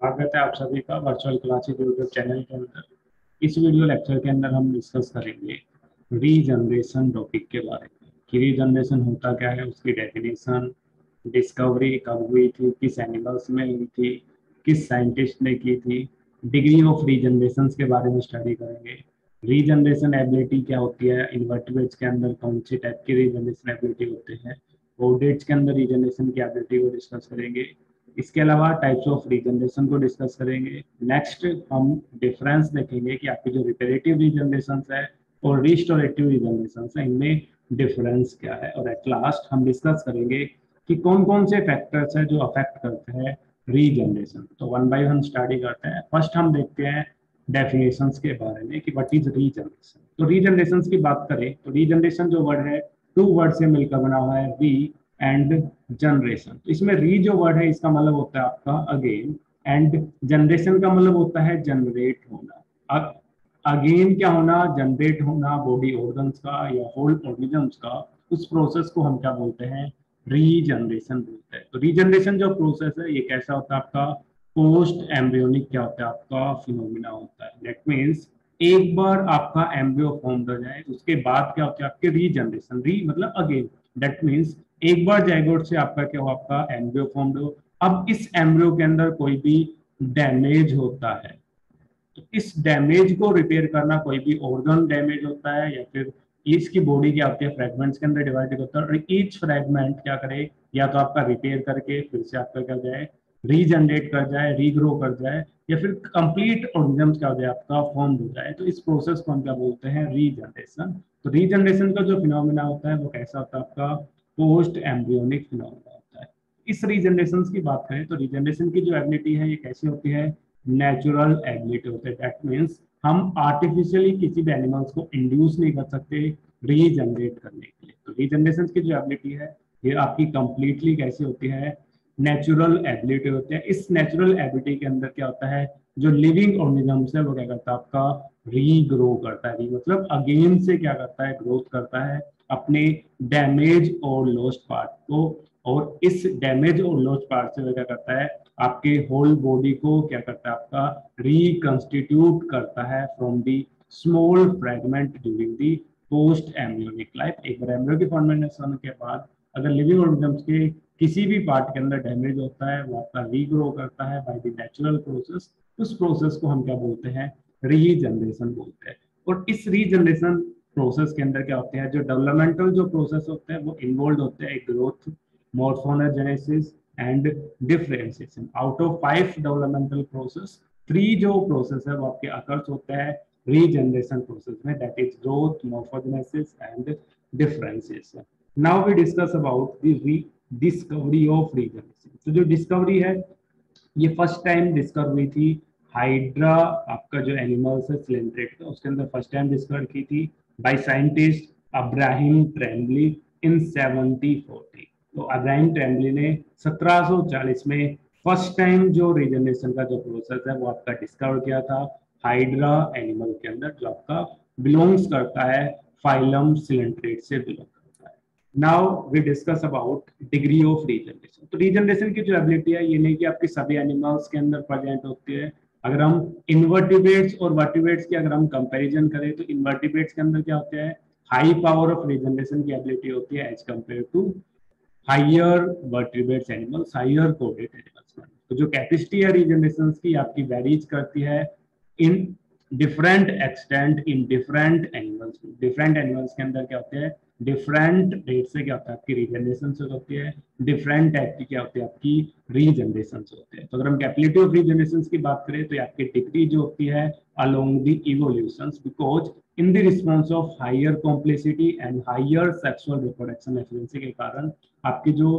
स्वागत है आप सभी का वर्चुअल क्लासेस यूट्यूब चैनल के अंदर। इस वीडियो लेक्चर के अंदर हम डिस्कस करेंगे रीजनरेशन टॉपिक के बारे में कि रीजनरेशन होता क्या है, उसकी डेफिनेशन, डिस्कवरी कब हुई थी, किस एनिमल्स में हुई थी, किस साइंटिस्ट ने की थी, डिग्री ऑफ रीजनरेशन के बारे में स्टडी करेंगे। रीजनरेशन एबिलिटी क्या होती है, इन्वर्टिब्रेट्स के अंदर कौन सी टाइप की रीजनरेशन एबिलिटी होते हैं, ओडेट्स के अंदर रीजनरेशन की एबिलिटी को डिस्कस करेंगे। इसके अलावा टाइप्स ऑफ रीजनरेशन को डिस्कस करेंगे। नेक्स्ट हम डिफरेंस देखेंगे कि आपकी जो रिपेरेटिव रीजनरेशन है और रिस्टोरेटिव रीजनरेशन है, इनमें डिफरेंस क्या है। और एट लास्ट हम डिस्कस करेंगे कि कौन कौन से फैक्टर्स हैं जो अफेक्ट करते हैं रीजनरेशन। तो वन बाय वन स्टडी करते हैं। फर्स्ट हम देखते हैं डेफिनेशंस के बारे में कि व्हाट इज रीजनरेशन। तो रीजनरेशन की बात करें तो रीजनरेशन जो वर्ड है, टू वर्ड से मिलकर बना हुआ है, री एंड जनरेशन। तो इसमें री जो वर्ड है इसका मतलब होता है आपका अगेन, एंड जनरेशन का मतलब होता है जनरेट होना। अब अगेन क्या होना, जनरेट होना बॉडी ऑर्गन्स का या होल ऑर्गेनिजम्स का, उस प्रोसेस को हम क्या बोलते हैं, रीजनरेशन बोलते हैं। तो रीजनरेशन जो प्रोसेस है ये कैसा होता है आपका, पोस्ट एम्ब्रियोनिक क्या होता है आपका फिनोमिना होता है। दैट मीन्स एक बार आपका एम्ब्रियो फॉर्म हो जाए उसके बाद क्या होता है आपके रीजनरेशन, री मतलब अगेन। दैट मीन्स एक बार जाइगोट से आपका क्या हो, आपका एम्ब्रियो फॉर्म हो। अब इस एम्ब्रियो के अंदर कोई भी डैमेज होता है तो इस डैमेज को रिपेयर करना, कोई भी ऑर्गन डैमेज होता है या फिर इसकी बॉडी क्या होती है फ्रेगमेंट्स के अंदर डिवाइड होता है, और ईच फ्रेगमेंट क्या करे, या तो आपका रिपेयर करके फिर से आपका क्या जाए, रीजनरेट कर जाए, रीग्रो कर जाए, या फिर कंप्लीट ऑर्गेनिज्म क्या हो जाए आपका फॉर्म हो जाए। तो इस प्रोसेस को हम क्या बोलते हैं, रीजनरेशन। तो रीजनरेशन का जो फिनोमिना होता है वो कैसा होता है आपका, पोस्ट एम्ब्रियोनिक फिनोमिना होता है। इस रीजनरेशन की बात करें तो रीजनरेशन की जो एबिलिटी है ये कैसी होती है, नेचुरल एबिलिटी होते हैं। दैट मीन्स हम आर्टिफिशियली किसी भी एनिमल्स को इंड्यूस नहीं कर सकते रीजनरेट करने के लिए। तो रीजनरेशन की जो एबिलिटी है ये आपकी कंप्लीटली कैसी होती है, नेचुरल एबिलिटी होती है। इस नेचुरल एबिलिटी के अंदर क्या होता है, जो लिविंग ऑर्गेनिजम्स है वो क्या करता है आपका, रीग्रो करता है। री मतलब अगेन से क्या करता है, ग्रोथ करता है अपने डैमेज और लॉस्ट पार्ट को। और इस डैमेज और लॉस्ट पार्ट से वो क्या करता है, आपके होल बॉडी को क्या करता है आपका, रिकंस्टिट्यूट करता है from the small fragment during the post embryonic life. एक बार एम्ब्रियो की फॉर्मेशन के बाद अगर लिविंग ऑर्गेनिजम्स के किसी भी पार्ट के अंदर डैमेज होता है वो आपका रीग्रो करता है बाय द नेचुरल प्रोसेस। उस प्रोसेस को हम क्या बोलते हैं, रीजनरेशन बोलते हैं। और इस रीजनरेशन प्रोसेस के अंदर क्या होते हैं, जो डेवलपमेंटल जो प्रोसेस होते हैं वो इन्वॉल्व होते हैं, growth, morphogenesis and differentiation। Out of 5 developmental process 3 जो प्रोसेस है वो आपके अकर्स होते हैं रीजनरेशन प्रोसेस में, that is growth, morphogenesis and differentiation। Now we discuss about the discovery of regeneration. तो जो डिस्कवरी है ये फर्स्ट टाइम डिस्कवर हुई थी हाइड्रा, आपका जो एनिमल्स है सिलेंड्रेट का, उसके अंदर फर्स्ट टाइम डिस्कवर की थी बाय साइंटिस्ट अब्राहिम ट्रेम्बली इन 1740। तो अब्राहिम ट्रेम्बली ने 1740 में फर्स्ट टाइम जो रीजनरेशन का जो प्रोसेस है वो आपका डिस्कवर किया था हाइड्रा एनिमल के अंदर, जो आपका बिलोंग्स करता है फाइलम सिलेंड्रेट से बिलोंग करता है। Now we discuss about degree of regeneration. तो रीजनरेशन की जो एबिलिटी है ये नहीं कि आपके सभी एनिमल्स के अंदर प्रेजेंट होती है। अगर हम इनवर्टिब्रेट्स और वर्टिब्रेट्स की अगर हम कंपैरिजन करें तो इनवर्टिब्रेट्स के अंदर क्या होता है, हाई पावर ऑफ रीजनरेशन की एबिलिटी होती है as compare to higher vertebrates animals, higher कोडेड एनिमल्स। तो जो कैपेसिटी है रीजनरेशन की आपकी वेरीज करती है in different extent in different animals. Different animals के अंदर क्या होते हैं, डिफरेंट रेट से क्या होता है आपकी रीजनरेशन होती है, डिफरेंट टाइप की क्या होती है आपकी रीजनरेशन होती है। तो अगर हम कैपेसिटी ऑफ रीजनरेशन की बात करें तो आपकी डिग्री जो होती है along the evolution, because in the response of higher complexity and higher sexual reproduction efficiency के कारण आपकी जो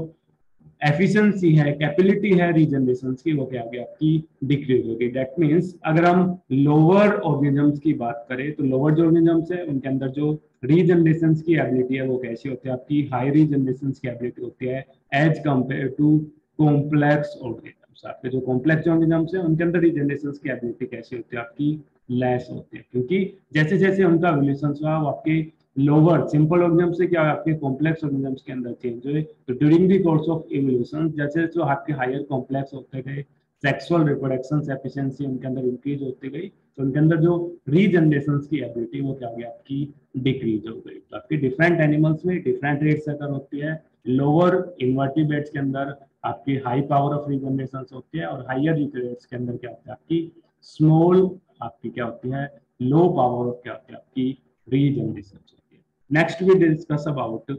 एफिशिएंसी है, कैपेबिलिटी है रीजनरेशन की, वो क्या होगी आपकी डिक्रीज होगी। दैट मीन्स अगर हम लोअर ऑर्गेनिजम्स की बात करें तो लोअर जो ऑर्गेनिजम्स है उनके अंदर जो रीजनरेशन की एबिलिटी है वो कैसी होती है आपकी, हाई रीजनरेशन की एबिलिटी होती है as compare to complex organisms. आपके जो कॉम्प्लेक्स ऑर्गेनिजम्स है उनके अंदर रीजनरेशन की एबिलिटी कैसी होती है आपकी, लेस होती है, क्योंकि जैसे जैसे उनका एवोल्यूशन हुआ वो आपके लोअर सिंपल ऑर्गेनिज्म से क्या आपके कॉम्प्लेक्स ऑर्गेनिज्म के अंदर चेंज हुए। तो during the course of evolution जैसे जो आपके हायर कॉम्प्लेक्स होते गए सेक्सुअल रिप्रोडक्शन एफिशिएंसी उनके अंदर इंक्रीज होती गई, तो उनके अंदर जो रीजनरेशन की एबिलिटी वो क्या हो गई आपकी डिक्रीज हो गई। तो आपकी डिफरेंट एनिमल्स में डिफरेंट रेट से अगर होती है, लोअर इन्वर्टिब्रेट्स के अंदर आपकी हाई पावर ऑफ रीजनरेशन होती है, और हाइयर यूकेरियोट्स के अंदर क्या होता है आपकी स्मॉल आपकी क्या होती है लो पावर ऑफ क्या होती है आपकी रीजनरेशन होती है। Next we discuss about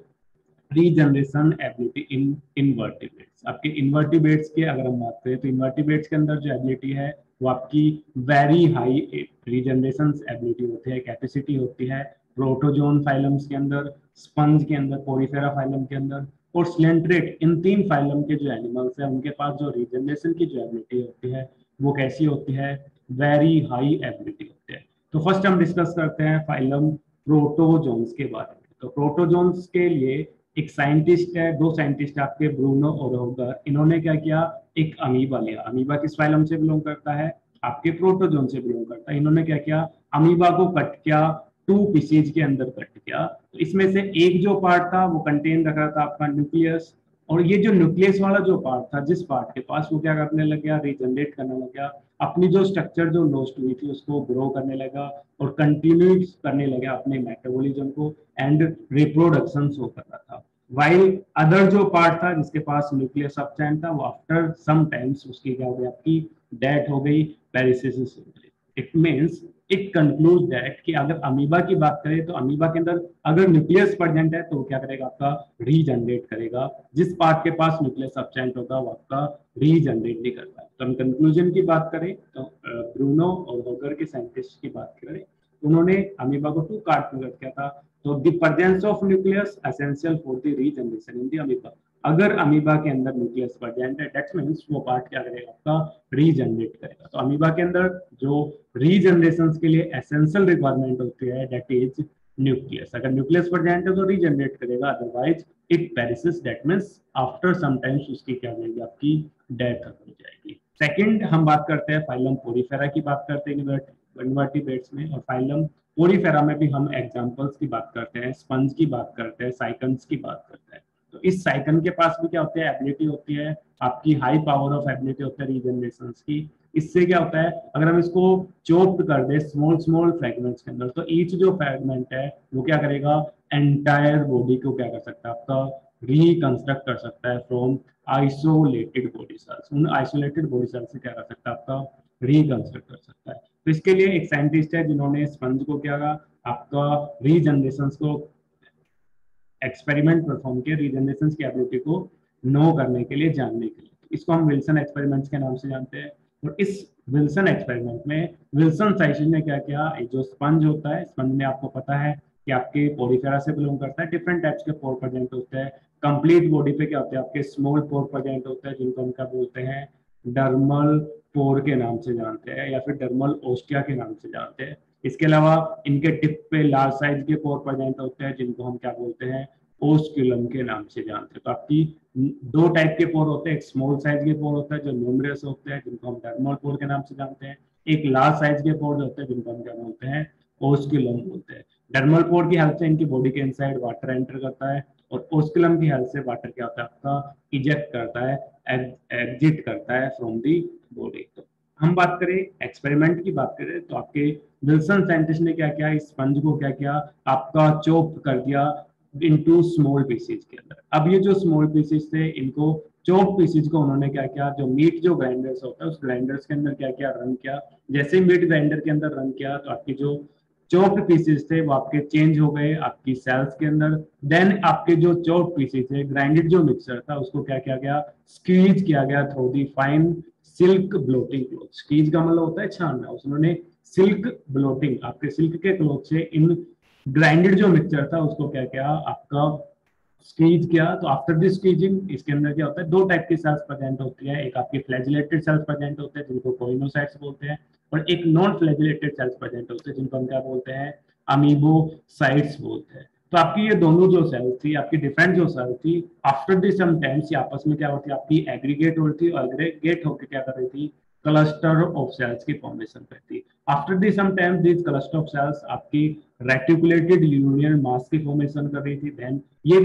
regeneration ability in invertebrates. आपके इनवर्टिब्रेट्स के अगर हम बात करें तो इनवर्टिब्रेट्स के अंदर जो एबिलिटी है वो आपकी वेरी हाई रीजनरेशन एबिलिटी होती है, कैपेसिटी होती है प्रोटोजोन फाइलम्स के अंदर, स्पंज के अंदर, पोरिफेरा फाइलम के अंदर और स्लेंट्रेट, इन तीन फाइलम के जो एनिमल्स है उनके पास जो रीजनरेशन की जो एबिलिटी होती है वो कैसी होती है, वेरी हाई एबिलिटी होती है। तो फर्स्ट हम डिस्कस करते हैं फाइलम प्रोटोजोन्स के बारे में। तो प्रोटोजोन्स के लिए एक साइंटिस्ट है, दो साइंटिस्ट आपके ब्रूनो और होगर, इन्होंने क्या किया, एक अमीबा लिया। अमीबा किस फाइलम से बिलोंग करता है, आपके प्रोटोजोन से बिलोंग करता है। इन्होंने क्या किया, अमीबा को कट किया, टू पीसीज के अंदर कट किया। तो इसमें से एक जो पार्ट था वो कंटेन रख रहा था आपका न्यूक्लियस, और ये जो न्यूक्लियस वाला जो पार्ट था, जिस पार्ट के पास, वो क्या करने लग गया, रीजनरेट करने लग गया, अपनी जो स्ट्रक्चर जो लॉस्ट हुई थी उसको ग्रो करने लगा और कंटिन्यू करने लगा अपने मेटाबॉलिज्म को, एंड रिप्रोडक्शन शो कर रहा था। वाइल अदर जो पार्ट था जिसके पास न्यूक्लियस सब्सटेंस था, वो आफ्टर सम टाइम्स उसकी क्या हो गई, आपकी डेथ हो गई, पेरिसिस हो गई। It means it conclude that कि अगर अमीबा की बात करें तो अमीबा के अंदर अगर न्यूक्लियस प्रेजेंट है तो वो क्या करेगा, आपका रीजनरेट करेगा। जिस पार्ट के पास न्यूक्लियस सब्सटेंस होगा वो आपका रीजनरेट नहीं करता। तो हम कंक्लूजन की बात करें तो ब्रूनो और होगर के साइंटिस्ट की बात करें, उन्होंने अमीबा को टू पार्ट में किया था। तो the presence of nucleus essential for the regeneration in the amoeba. अगर अमीबा के अंदर न्यूक्लियस प्रेजेंट है दैट मींस वो पार्ट क्या करेगा, आपका रीजनरेट करेगा। तो अमीबा के अंदर जो रीजनरेशन के लिए एसेंशियल रिक्वायरमेंट होती है दैट इज न्यूक्लियस। अगर न्यूक्लियस प्रेजेंट है तो रीजनरेट करेगा, otherwise it perishes, that means after some times उसकी क्या हो जाएगी, आपकी डेथ हो जाएगी। सेकंड हम बात करते हैं फाइलम पोरिफेरा की बात करते हैं इनवर्टिब्रेट्स में, और फाइलम पोरिफेरा में भी हम एग्जांपल्स की बात करते हैं, स्पंज की बात करते हैं, साइकन्स की बात करते हैं। तो इस साइकन के पास भी क्या होती है, एबिलिटी होती है, आपकी हाई पावर ऑफ एबिलिटी होती है रीजनरेशन की। इससे क्या होता है, अगर हम इसको चोप कर दे स्मॉल स्मॉल फ्रेगमेंट्स के अंदर, तो ईच जो फ्रेगमेंट है वो क्या करेगा, एंटायर बॉडी को क्या कर सकता है, आपका रिकंस्ट्रक्ट कर सकता है फ्रॉम आइसोलेटेड बॉडी सेल्स। उन आइसोलेटेड बॉडी सेल्स से क्या कर सकता है, आपका रिकंस्ट्रक्ट कर सकता है। तो इसके लिए एक साइंटिस्ट है जिन्होंने स्पंज को क्या कहा, आपका रीजनरेशन को एक्सपेरिमेंट परफॉर्म किया, रीजनरेशन की एबिलिटी को नो करने के लिए, जानने के लिए। इसको हम विल्सन एक्सपेरिमेंट्स के नाम से जानते हैं। और इस विल्सन एक्सपेरिमेंट में विल्सन साइंटिस्ट ने क्या किया, जो स्पंज होता है, स्पंज में आपको पता है कि आपके पोरिफेरा से बिलोंग करता है, डिफरेंट टाइप्स के पोर प्रेजेंट होते हैं। कंप्लीट बॉडी पे क्या होते हैं, आपके स्मॉल पोर प्रेजेंट होते हैं जिनको हम क्या बोलते हैं, डर्मल पोर के नाम से जानते हैं, या फिर डर्मल ओस्टिया के नाम से जानते हैं। इसके अलावा इनके टिप पे लार्ज साइज के पोर प्रेजेंट होते हैं जिनको हम क्या बोलते हैं, ओस्क्यूलम के नाम से जानते हैं। तो आपकी दो टाइप के पोर होते हैं, एक स्मॉल साइज के पोर होता है जो न्यूमरस होते हैं जिनको हम डर्मल पोर के नाम से जानते हैं, एक लार्ज साइज के पोर होते हैं जिनको हम क्या बोलते हैं, ओस्क्यूलम बोलते हैं। डर्मल पोर की हेल्प से इनकी बॉडी के इनसाइड वाटर एंटर करता है, और ओस्क्यूलम की हेल्प से वाटर क्या होता है, आपका इजेक्ट करता है, एग्जिट करता है फ्रॉम दी बॉडी। तो हम बात करें एक्सपेरिमेंट की बात करें तो आपके विल्सन साइंटिस्ट ने क्या किया, इस स्पंज को क्या किया, आपका चॉप कर दिया इनटू स्मॉल पीसेज के अंदर। अब ये जो स्मॉल पीसेज थे, इनको चॉप पीसेज को उन्होंने क्या किया, जो मीट जो ग्राइंडर्स होता है उस ग्राइंडर्स के अंदर क्या किया, रन किया। जैसे ही मीट ग्राइंडर के अंदर रन किया तो आपकी जो चॉप्ड पीसेज थे वो आपके चेंज हो गए आपकी सेल्स के अंदर। देन आपके जो चॉप्ड पीसेज थे, ग्राइंडेड जो मिक्सचर था, उसको क्या किया गया, स्क्वीज किया गया through the fine silk blotting cloth. Squeeze का मतलब होता है छानना, उन्होंने सिल्क ब्लोटिंग, आपके सिल्क के क्लॉथ से इन ग्राइंडेड जो मिक्सचर था उसको क्या किया, आपका स्क्वीज किया। तो आफ्टर दिस स्क्वीजिंग इसके अंदर क्या होता है, दो टाइप की सेल्स प्रेजेंट होती है, एक आपकी फ्लैजिलेटेड सेल्स प्रेजेंट होते हैं जिनको कोइनोसाइट्स बोलते हैं, और एक नॉन फ्लैजिलेटेड सेल्स प्रेजेंट होते हैं जिनको हम क्या बोलते हैं, अमीबोसाइट्स बोलते हैं। तो आपकी ये दोनों जो सेल्स थी, आपकी डिफरेंट जो सेल थी, आफ्टर दिस सम टाइम्स आपस में क्या होती है, आपकी एग्रीगेट होती है, और एग्रीगेट होकर क्या कर रही थी, क्लस्टर ऑफ सेल्स की फॉर्मेशन करती। After this some times this cluster of cells आपकी रेटिकुलेटेड यूनियन मास की फॉर्मेशन कर रही थी। देन ये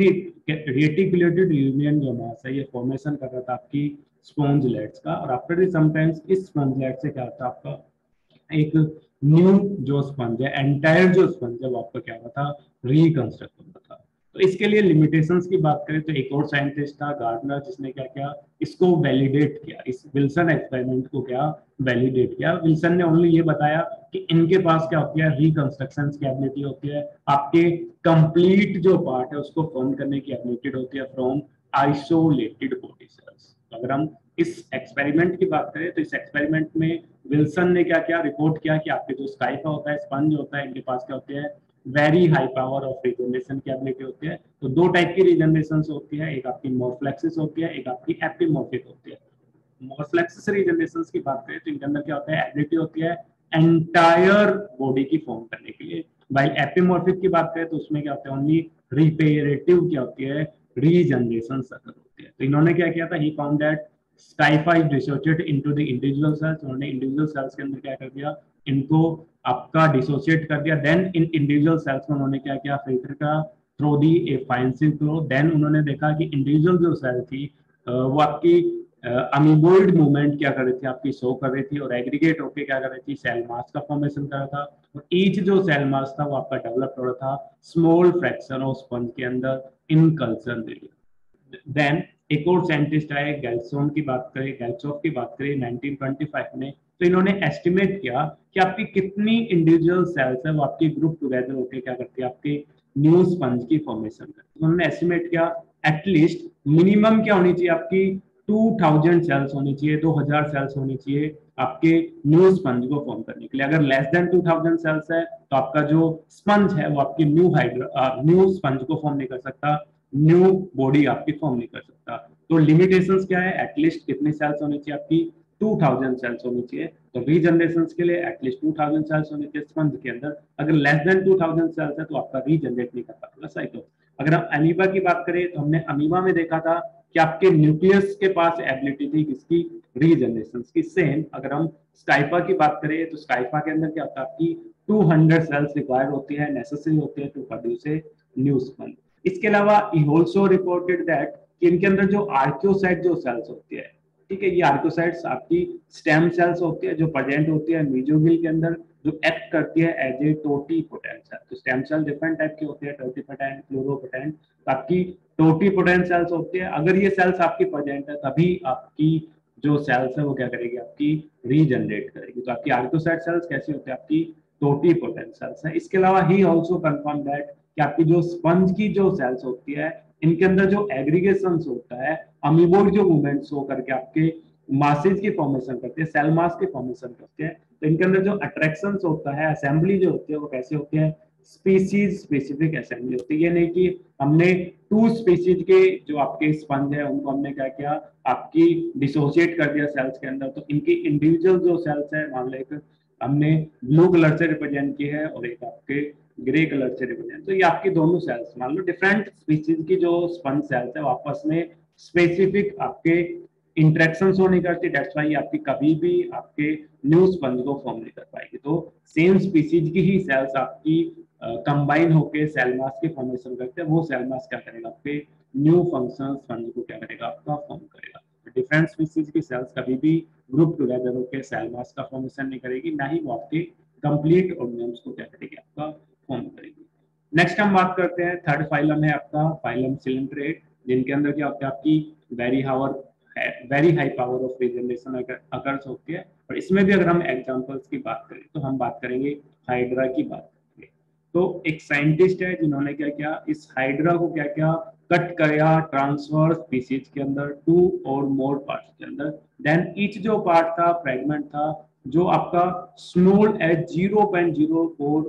रेटिकुलेटेड यूनियन जो मास है ये फॉर्मेशन कर रहा था आपकी स्पॉन्जलेट्स का, और आफ्टर समटाइम्स इस स्पॉन्जलेट से क्या होता है आपका एक न्यू जो स्पंज है, एंटायर जो स्पंज है वो आपका क्या हुआ था, रिकंस्ट्रक्ट हुआ था। तो इसके लिए लिमिटेशंस की बात करें तो एक और साइंटिस्ट था गार्डनर, जिसने क्या किया, इसको वैलिडेट किया, इस विल्सन एक्सपेरिमेंट को क्या वैलिडेट किया। विल्सन ने ओनली ये बताया कि इनके पास क्या होती है, रिकंस्ट्रक्शन की एबिलिटी होती है, आपके कंप्लीट जो पार्ट है उसको फॉर्म करने की एबिलिटी होती है फ्रॉम आइसोलेटेड बॉडी सेल्स। अगर हम इस एक्सपेरिमेंट की बात करें तो इस एक्सपेरिमेंट में विल्सन ने क्या किया, रिपोर्ट किया कि आपके जो स्काइफा होता है, स्पंज होता है, इनके पास क्या होते हैं, very high power of regeneration की एबिलिटी होती है। तो दो टाइप की रिजनरेशन होती है, एक आपकी मोरफ्लेक्सिस होती है, एक आपकी एपिमॉर्फिक होती है। मोरफ्लेक्सिस रिजनरेशन की बात करें तो इनके अंदर क्या होता है, एबिलिटी होती है एंटायर बॉडी की फॉर्म करने के लिए। भाई एपिमॉर्फिक की बात करें तो उसमें क्या होता है, ओनली रिपेरेटिव क्या होती है, रीजनरेशन होती है। तो इन्होंने क्या किया था, he found that Scypha is dissociate into the individual cells. उन्होंने इंडिविजुअल सेल्स के अंदर क्या कर दिया, इनको आपका डिसोसिएट कर दिया। देन इन इंडिविजुअल सेल्स में उन्होंने क्या किया, फिल्टर का through the a fine silk through. Then उन्होंने देखा कि इंडिविजुअल जो सेल थी वो आपकी अमीबोइड मूवमेंट क्या कर रही थी, आपकी शो कर रही थी, और एग्रीगेट होकर क्या कर रही थी, सेल मास का फॉर्मेशन कर रहा था। और ईच जो सेल मास था वो आपका डेवलप हो रहा था स्मॉल फ्रैक्शन ऑफ स्पंज के अंदर इन कल्चर मीडिया। देन एक और साइंटिस्ट आए, गैल्सोन की बात करें, गैल्सोफ की बात करें 1925 में, तो इन्होंने एस्टिमेट किया कि आपकी कितनी इंडिविजुअल सेल्स है वो आपकी ग्रुप टुगेदर होकर क्या करती है, आपके न्यू स्पंज की फॉर्मेशन करती है। उन्होंने एस्टिमेट किया एटलीस्ट मिनिमम क्या होनी चाहिए, आपकी 2000 सेल्स होनी चाहिए, 2000 सेल्स होनी चाहिए आपके न्यू स्पंज को फॉर्म करने के लिए। अगर लेस देन 2000 सेल्स है तो आपका जो स्पंज है वो आपकी न्यू स्पंज को फॉर्म नहीं कर सकता, न्यू बॉडी आपकी फॉर्म नहीं कर सकता। तो लिमिटेशंस क्या है, एटलीस्ट कितनी सेल्स होनी चाहिए, आपकी 2000 सेल्स होनी चाहिए। तो रीजनरेशन के लिए एटलीस्ट 2000 सेल्स होनी चाहिए स्पंज के अंदर। अगर लेस देन 2000 सेल्स है तो आपका रीजनरेट नहीं कर पाएगा साइटो। अगर हम अमीबा की बात करें तो हमने अमीबा में देखा था कि आपके न्यूक्लियस के पास एबिलिटी थी किसकी, रीजनरेशन की। सेम अगर हम स्काइफा की बात करें तो स्काइफा के अंदर क्या होता है, आपकी 200 सेल्स रिक्वायर्ड होती है, नेसेसरी होती है to produce a new sponge. इसके अलावा ही ऑल्सो रिपोर्टेड दैट कि इनके अंदर जो आर्क्योसाइट जो सेल्स होती है, ठीक है, ये आर्क्योसाइट्स आपकी स्टेम सेल्स होती है जो प्रेजेंट होती है मीजोगिल के अंदर, जो एक्ट करती है एज ए टोटीपोटेंट सेल। तो स्टेम सेल डिफरेंट टाइप की होती है, टोटीपोटेंट, फ्लोरोपोटेंट। तो आपकी टोटीपोटेंट सेल्स होती है, अगर ये सेल्स आपकी प्रेजेंट है तभी आपकी जो सेल्स है वो क्या करेगी, आपकी रीजनरेट करेगी। तो आपकी आर्क्योसाइट सेल्स कैसी होती है, आपकी टोटीपोटेंट सेल्स है। इसके अलावा ही ऑल्सो कंफर्म दैट कि आपकी जो स्पंज की जो सेल्स होती है इनके अंदर जो एग्रीगेशन होता है, अमीबोइड जो मूवमेंट्स हो करके आपके मासेज की फॉर्मेशन करते हैं, सेल मास की फॉर्मेशन करते हैं। तो इनके अंदर जो अट्रैक्शन होता है, असेंबली जो होती है वो कैसे होती है, स्पीसीज स्पेसिफिक असेंबली होती है। ये नहीं कि हमने टू स्पीसीज के जो आपके स्पंज है उनको हमने क्या किया, आपकी डिसोसिएट कर दिया सेल्स के अंदर। तो इनकी इंडिविजुअल जो सेल्स है, मान लो हमने ब्लू कलर से रिप्रेजेंट की है और एक आपके ग्रे कलर से रिप्रेजेंट, तो ये आपकी दोनों सेल्स मान लो डिफरेंट स्पीसीज की जो स्पंज सेल्स है वो आपस में स्पेसिफिक आपके इंटरेक्शन शो नहीं करती। दैट्स व्हाई आपकी कभी भी आपके न्यू स्पंज को फॉर्म नहीं कर पाएगी। तो सेम स्पीसीज की ही सेल्स आपकी कंबाइन होकर सेल मास की फॉर्मेशन करते हैं, वो सेल मास क्या करेगा, आपके न्यू फंक्शन स्पंज को क्या करेगा, आपका फॉर्म करेगा। डिफरेंट स्पीसीज की सेल्स कभी भी ग्रुप टुगेदर होकर सेल मास का फॉर्मेशन नहीं करेगी, ना ही वो आपके कंप्लीट ऑर्गेनिम्स को क्या करेगी, आपका फॉर्म करेगी। नेक्स्ट हम बात करते हैं, थर्ड फाइलम है आपका फाइलम सिलेंट्रेट, जिनके अंदर क्या होता है, आपकी very high power of regeneration occurs होती है। और इसमें भी अगर हम एग्जांपल्स की बात करें तो हम बात करेंगे हाइड्रा की बात करेंगे। तो एक साइंटिस्ट है जिन्होंने क्या किया, इस हाइड्रा को क्या किया, कट किया ट्रांसवर्स स्पीसीज के अंदर 2 और मोर पार्ट्स के अंदर। देन ईच जो पार्ट था, फ्रेगमेंट था, जो आपका स्मॉल एज 0.04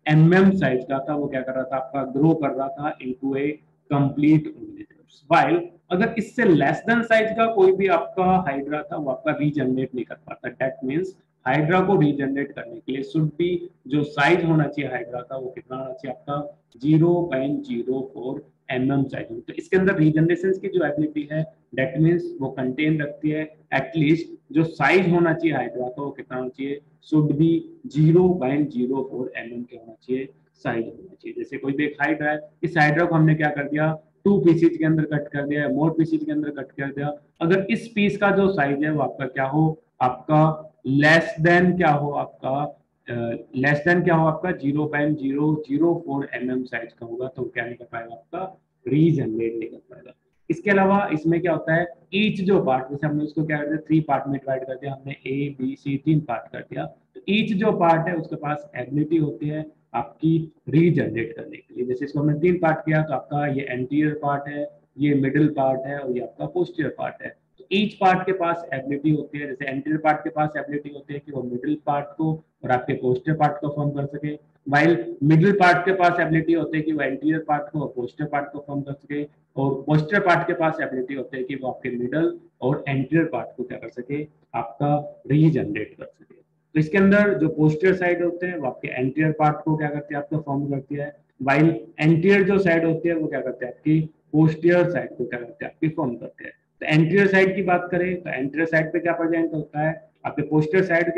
mm साइज का था, वो क्या कर रहा था, आपका ग्रो कर रहा था इनटू ए कंप्लीट ऑर्गेनिज्म। वाइल अगर इससे लेस देन साइज का कोई भी आपका हाइड्रा था वो आपका रीजनरेट नहीं कर पाता। दैट मींस हाइड्रा को रीजनरेट करने के लिए शुड बी जो साइज होना चाहिए हाइड्रा का वो कितना होना चाहिए, आपका 0.04 mm साइज। तो इसके अंदर रीजनरेशन की जो एबिलिटी है दैट मींस वो कंटेन रखती है एटलीस्ट जो साइज होना चाहिए हाइड्रा का वो कितना होना चाहिए, शुड बी 0.04 mm के होना चाहिए, साइज होना चाहिए। जैसे कोई भी एक हाइड्रा है, इस हाइड्रा को हमने क्या कर दिया, टू पीसीज के अंदर कट कर दिया, मोर पीसीज के अंदर कट कर दिया, अगर इस पीस का जो साइज है वो आपका क्या हो, आपका लेस देन क्या हो, आपका लेस देन क्या हो, आपका 0.004 mm साइज का होगा, तो क्या नहीं कर पाएगा, आपका रीजनरेट नहीं कर पाएगा। इसके अलावा इसमें क्या होता है, ईच जो पार्ट, जैसे हमने उसको क्या कर दिया, 3 पार्ट में डिवाइड कर दिया, हमने ए बी सी 3 पार्ट कर दिया, तो ईच जो पार्ट है उसके पास एबिलिटी होती है आपकी रीजनरेट करने के लिए। जैसे इसको हमने 3 पार्ट किया, तो आपका ये एंटीरियर पार्ट है, ये मिडिल पार्ट है और ये आपका पोस्टीरियर पार्ट है। तो ईच पार्ट के पास एबिलिटी होती है, जैसे एंटीरियर पार्ट के पास एबिलिटी होती है कि वो मिडिल पार्ट को और आपके पोस्टीरियर पार्ट को फॉर्म कर सके, वाइल मिडिल पार्ट के पास एबिलिटी होती है कि वो एंटीरियर पार्ट को और पोस्टीरियर पार्ट को फॉर्म कर सके, और पोस्टीरियर पार्ट के पास एबिलिटी होती है कि वो आपके मिडल और एंटीरियर पार्ट को क्या कर सके, आपका रीजनरेट कर सके। तो इसके अंदर जो पोस्टीरियर साइड होते हैं वो आपके एंटीरियर पार्ट को क्या करती है, आपको फॉर्म करती है, वाइल एंटीरियर जो साइड होती है वो क्या करते हैं, आपकी पोस्टीरियर साइड को क्या करते हैं, आपकी फॉर्म करते हैं। तो एंटीरियर साइड की बात करें तो एंटीरियर साइड पे क्या प्रेजेंट होता है, आपके पोस्टीरियर साइड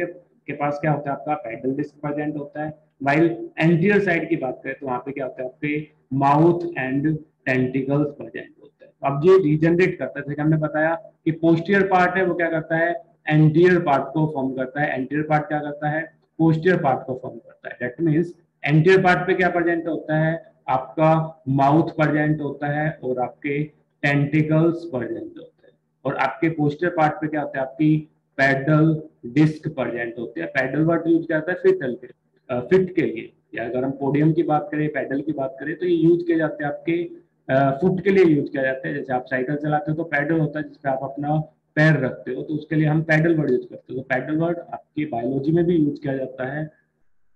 के पास क्या होता है, आपका पैडल डिस्क प्रेजेंट होता है, वाइल एंटीरियर साइड की बात करें तो वहां पे क्या होता है, आपके माउथ एंड टेंटिकल्स प्रेजेंट होते हैं। अब ये रीजनरेट करता है, जैसे हमने बताया कि पोस्टीरियर पार्ट है वो क्या करता है, एंटीरियर पार्ट को फॉर्म करता है, एंटीरियर पार्ट क्या करता है, पोस्टीरियर पार्ट को फॉर्म करता है। दैट मींस एंटीरियर पार्ट पे क्या प्रेजेंट होता है, आपका माउथ प्रेजेंट होता है और आपके टेंटिकल्स प्रेजेंट होते हैं, और आपके पोस्टीरियर पार्ट पे क्या होता है, आपकी पैडल डिस्क प्रेजेंट होती है। पैडल वर्ड यूज किया जाता है फिट के लिए, या अगर हम पोडियम की बात करें, पैडल की बात करें, तो ये यूज किए जाते हैं आपके फुट के लिए यूज किया जाता है। जैसे आप साइकिल चलाते हो तो पैडल होता है जिसपे आप अपना पैर रखते हो, तो उसके लिए हम पैडल वर्ड यूज करते हो। तो पैडल वर्ड आपकी बायोलॉजी में भी यूज किया जाता है,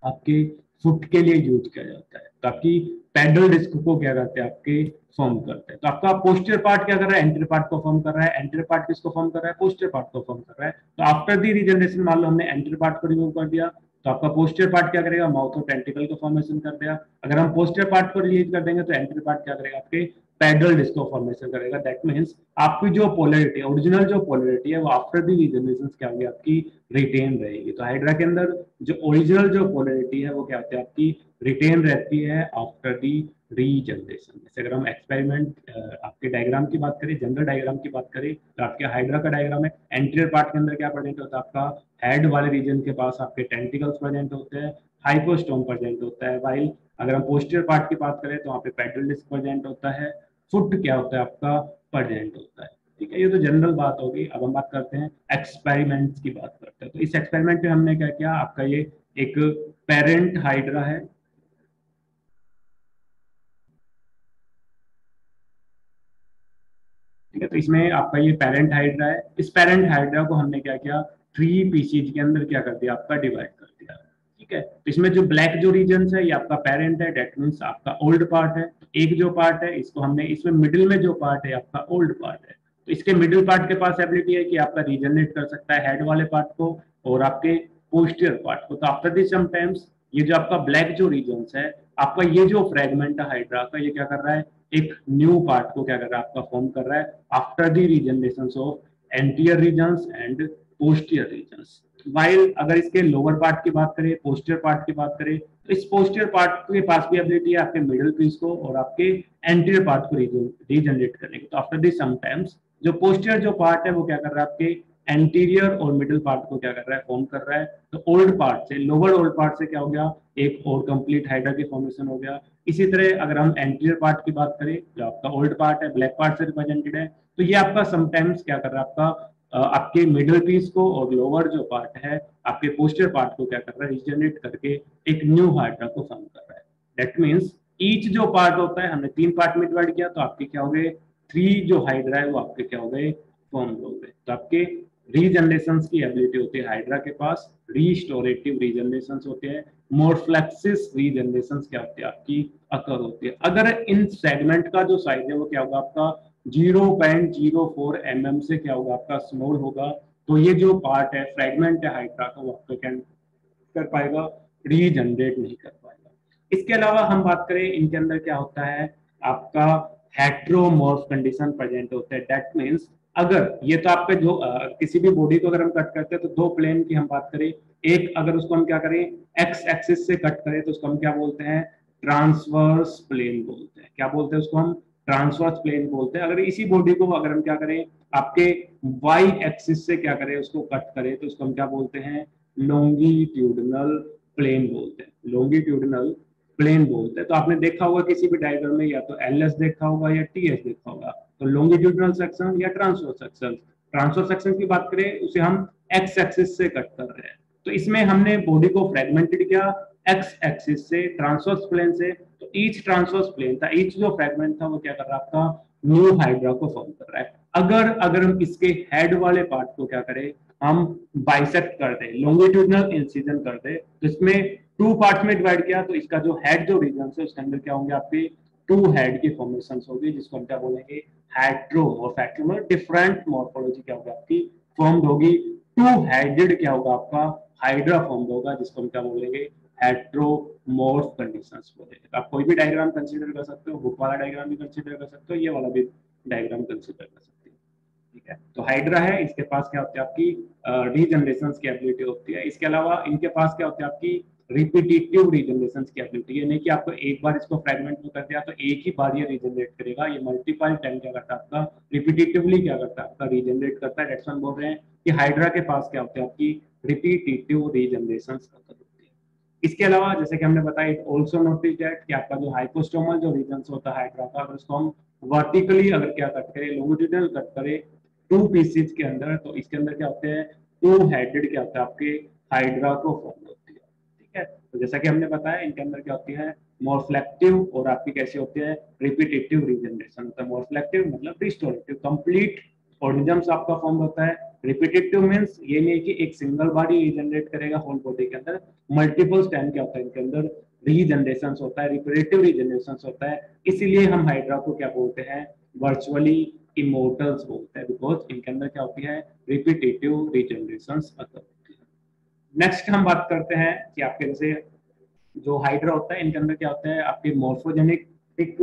आपके फुट के लिए यूज किया जाता है। तो आपकी पैडल डिस्क को क्या करते हैं, आपके फॉर्म करते हैं। तो आपका पोस्टीरियर पार्ट क्या कर रहा है, एंटीरियर पार्ट को फॉर्म कर रहा है, एंटीरियर पार्ट किसको फॉर्म कर रहा है, पोस्टीरियर पार्ट को फॉर्म कर रहा है। तो आफ्टर दी रीजनरेशन मान लो हमने एंटीरियर पार्ट को रिमूव कर दिया, तो आपका पोस्टीरियर पार्ट क्या करेगा, माउथ और टेंटिकल को फॉर्मेशन कर देगा। अगर हम पोस्टीरियर पार्ट को रिलीज कर देंगे तो एंटीरियर पार्ट क्या करेगा, आपके पैडल डिस्क को फॉर्मेशन करेगा। दैट मींस आपकी जो पोलैरिटी, ओरिजिनल जो पोलैरिटी है वो आफ्टर दी रीजनरेशन क्या होगी, आपकी रिटेन रहेगी। तो हाइड्रा के अंदर जो ओरिजिनल जो पोलैरिटी है वो क्या होती है, आपकी रिटेन रहती है आफ्टर दी रीजनरेशन। जैसे अगर हम एक्सपेरिमेंट आपके डायग्राम की बात करें, जनरल डायग्राम की बात करें, तो आपके हाइड्रा का डायग्राम है, एंटीरियर पार्ट के अंदर क्या प्रेजेंट होता है, आपका हेड वाले रीजन के पास आपके टेंटिकल्स प्रेजेंट होते हैं, हाइपोस्टोम प्रेजेंट होता है, वाइल अगर हम पोस्टीरियर पार्ट की बात करें तो वहाँ पे पैडल डिस्क प्रेजेंट होता है, फुट क्या होता है, आपका प्रेजेंट होता है। ठीक है, ये तो जनरल बात होगी। अब हम बात करते हैं एक्सपेरिमेंट्स की बात करते हैं। तो इस एक्सपेरिमेंट में हमने क्या किया, आपका ये एक पेरेंट हाइड्रा है, ठीक है, तो इसमें आपका ये पेरेंट हाइड्रा है। इस पेरेंट हाइड्रा को हमने क्या किया, 3 पीसीज के अंदर क्या कर दिया, आपका डिवाइड कर दिया। ठीक है, तो इसमें जो ब्लैक जो रीजन है ये आपका पेरेंट है, डेट मीन्स आपका ओल्ड पार्ट है। एक जो पार्ट है इसको हमने, इसमें मिडिल में जो पार्ट है आपका ओल्ड पार्ट है, तो इसके मिडिल पार्ट के पास एबिलिटी है कि आपका रीजनरेट कर सकता है हेड वाले पार्ट को और आपके पोस्टीरियर पार्ट को। तो आफ्टर दिस समटाइम्स ये जो आपका ब्लैक जो रीजन है, आपका ये जो फ्रेगमेंट है हाइड्रा का, ये क्या कर रहा है, एक न्यू पार्ट को क्या कर रहा है, आपका फॉर्म कर रहा है after the regeneration of anterior regions and posterior regions. While अगर इसके लोअर पार्ट की बात करें, पोस्टीरियर पार्ट की बात करें, तो इस पोस्टीरियर पार्ट के पास भी एबिलिटी है आपके मिडिल पीस को और आपके एंटीरियर पार्ट को रीजनरेट करने की। तो आफ्टर दिस समटाइम्स जो पोस्टीरियर जो पार्ट है वो क्या कर रहा है, आपके एंटीरियर और मिडिल पार्ट को क्या कर रहा है, फॉर्म कर रहा है। तो ओल्ड पार्ट से, लोअर ओल्ड पार्ट से क्या हो गया, एक और कंप्लीट हाइड्रा की फॉर्मेशन हो गया। इसी तरह अगर हम एंटीरियर पार्ट की बात करें, जो आपका ओल्ड पार्ट है, ब्लैक पार्ट से रिप्रेजेंटेड है, तो ये आपका समटाइम्स क्या कर रहा है, आपका आपके मिडिल पीस को और लोअर जो पार्ट है आपके पोस्टीरियर पार्ट को क्या कर रहा है, रीजनरेट करके एक न्यू हाइड्रा को फॉर्म कर रहा है। दैट मींस ईच जो पार्ट होता है, हमने 3 पार्ट में डिवाइड किया, तो आपके क्या हो गए, 3 जो हाइड्रा है वो आपके क्या हो गए, फॉर्म हो गए। तो आपके रीजनरेशन की एबिलिटी होती है हाइड्रा के पास, रीस्टोरेटिव रीजनरेशन होते हैं, मोरफ्लेक्सिस रीजनरेशन क्या होती है, आपकी अकर होती है। अगर इन सेगमेंट का जो साइज है वो क्या होगा, आपका 0.04 mm से क्या होगा, आपका स्मॉल होगा, तो ये जो पार्ट है, फ्रेगमेंट है हाइड्रा का, वो आपका क्या कर पाएगा, रीजनरेट नहीं कर पाएगा। इसके अलावा हम बात करें इनके अंदर क्या होता है, आपका हेट्रोमॉर्फ कंडीशन प्रेजेंट होता है। दैट मींस अगर ये तो आपके जो किसी भी बॉडी को अगर हम कट करते हैं तो 2 प्लेन की हम बात करें, एक अगर उसको हम क्या करें, एक्स एक्सिस से कट करें तो उसको हम क्या बोलते हैं, ट्रांसवर्स प्लेन बोलते हैं। क्या बोलते हैं उसको हम, ट्रांसवर्स प्लेन बोलते हैं। अगर इसी बॉडी को अगर हम क्या करें, आपके वाई एक्सिस से क्या करें, उसको कट करें, तो उसको हम क्या बोलते हैं, लॉन्गिट्यूडनल प्लेन बोलते हैं, लॉन्गिट्यूडनल प्लेन बोलते हैं। तो आपने देखा होगा किसी भी डायग्राम में, या तो एलएस देखा होगा या टीएस देखा होगा। तो लॉन्गिट्यूडनल सेक्शन या ट्रांसवर्स सेक्शन, ट्रांसवर्स सेक्शन की बात करें उसे हम एक्स एक्सिस से कट कर रहे हैं। तो इसमें हमने बॉडी को फ्रेगमेंटेड किया एक्स एक्सिस से, ट्रांसवर्स प्लेन से। तो ईच ट्रांसवर्स प्लेन था, ईच जो फ्रेगमेंट था वो क्या कर रहा है, आपका न्यू हाइड्रा को फॉर्म कर रहा है। अगर अगर हम इसके हेड वाले पार्ट को क्या करें, हम बाइसेक्ट कर दें, लॉन्गिट्यूडनल इंसिजन कर दें, तो इसमें टू पार्ट्स में डिवाइड किया, तो इसका जो हेड जो रीजन है उसके अंदर क्या होंगे, आपके टू हेड की फॉर्मेशन होगी, जिसको हम क्या बोलेंगे, हेट्रोमॉर्फ। डिफरेंट मॉर्फोलॉजी क्या होगी आपकी, फॉर्म होगी। टू हेडेड क्या होगा आपका, हाइड्रा फॉर्म होगा, जिसको हम क्या बोलेंगे, हेट्रोमॉर्फ कंडीशंस बोलेंगे। आप कोई भी डायग्राम कंसीडर कर सकते हो, बुक वाला डायग्राम भी कंसीडर कर सकते हो, ये वाला भी डायग्राम कंसीडर कर सकते हो। ठीक है, तो हाइड्रा है, इसके पास क्या होती है आपकी रीजनरेशन की एबिलिटी होती है। इसके अलावा इनके पास क्या होती है आपकी रिपीटेटिव रीजनरेशन की एबिलिटी। ये नहीं कि आपको एक बार इसको फ्रेगमेंट में कर दिया तो एक ही बार ये रीजनरेट करेगा, ये मल्टीपल टाइम क्या करता है आपका, रिपीटेटिवली क्या करता है आपका, रीजनरेट करता है। दैट्स व्हाई बोल रहे हैं कि हाइड्रा के पास क्या होती है आपकी रिपीटेटिव रीजनरेशन होती है। इसके अलावा जैसे कि हमने बताया, ऑल्सो नोटिस दैट कि आपका जो हाइपोस्टोमल जो रीजन होता है हाइड्रा का, अगर उसको हम वर्टिकली अगर क्या कट करें, लॉन्गिट्यूडनल कट करें टू पीसेज के अंदर, तो इसके अंदर क्या होते हैं, टू हेडेड क्या होता है आपके हाइड्रा को फॉर्म होती है। ठीक है, तो जैसा कि हमने बताया इनके अंदर क्या होती है, मोरफ्लेक्टिव और आपकी कैसी होती है, रिपीटेटिव रीजनरेशन होता है। मोरफ्लेक्टिव मतलब रिस्टोरेटिव, कंप्लीट ऑर्गेनिजम्स आपका फॉर्म होता है। रिपीटेटिव मींस ये नहीं कि एक सिंगल बॉडी रीजनरेट करेगा होल बॉडी के अंदर, मल्टीपल टाइम क्या होता है इनके अंदर रीजनरेशन होता है, रिपीटेटिव रीजनरेशन होता है। इसीलिए हम हाइड्रा को क्या बोलते हैं, वर्चुअली इमोर्टल्स बोलते हैं, बिकॉज इनके अंदर क्या होती है, रिपीटेटिव रीजनरेशन होती है। नेक्स्ट हम बात करते हैं कि आपके जैसे जो हाइड्रा होता है, इनके अंदर क्या होता है, आपके मोर्फोजेनिक एक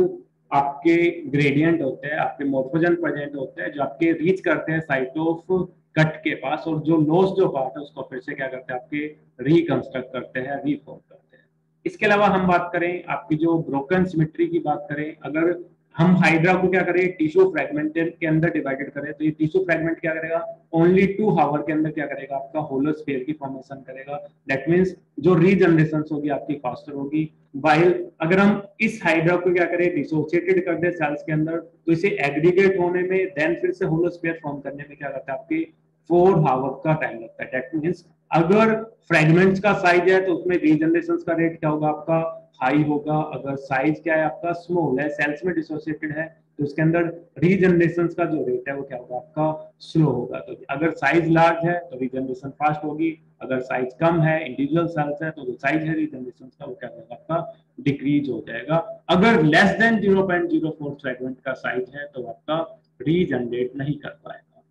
आपके ग्रेडियंट होते हैं, आपके मोर्फोजन प्रेजेंट होते हैं, जो आपके रीच करते हैं साइट ऑफ कट के पास, और जो लॉस जो पार्ट है उसको फिर से क्या करते हैं, आपके रिकंस्ट्रक्ट करते हैं, रीफॉर्म करते हैं। इसके अलावा हम बात करें आपकी जो ब्रोकन सिमेट्री की बात करें, अगर हम हाइड्रा को क्या करें, टिश्यू फ्रेगमेंटेड के अंदर डिवाइडेड करें, तो ये टिश्यू फ्रेगमेंट क्या करेगा, ओनली 2 हावर के अंदर क्या करेगा, आपका होलोस्फीयर की फॉर्मेशन करेगा। दैट मींस जो रीजनरेशन होगी आपकी फास्टर होगी। वाइल अगर हम इस हाइड्रा को क्या करें, डिसोसिएटेड कर दे सेल्स के अंदर, तो इसे एग्रीगेट होने में, देन फिर से होलोस्फीयर फॉर्म करने में क्या करता है, आपके 4 हावर का टाइम लगता है। दैट मींस अगर फ्रेगमेंट्स का साइज है तो उसमें रीजनरेशन का रेट क्या होगा आपका, हाई होगा। अगर साइज क्या है आपका, स्मॉल है, सेल्स में डिसोसिएटेड है, तो उसके अंदर रीजनरेशन का जो रेट है वो क्या होगा आपका, स्लो होगा। तो अगर साइज लार्ज है तो रीजनरेशन फास्ट होगी, अगर साइज कम है, इंडिविजुअल सेल्स है, तो जो साइज है रीजनरेशन का वो क्या होगा आपका, डिक्रीज हो जाएगा। अगर लेस देन 0.04 फ्रेगमेंट का साइज है तो आपका रीजनरेट नहीं कर पाएगा।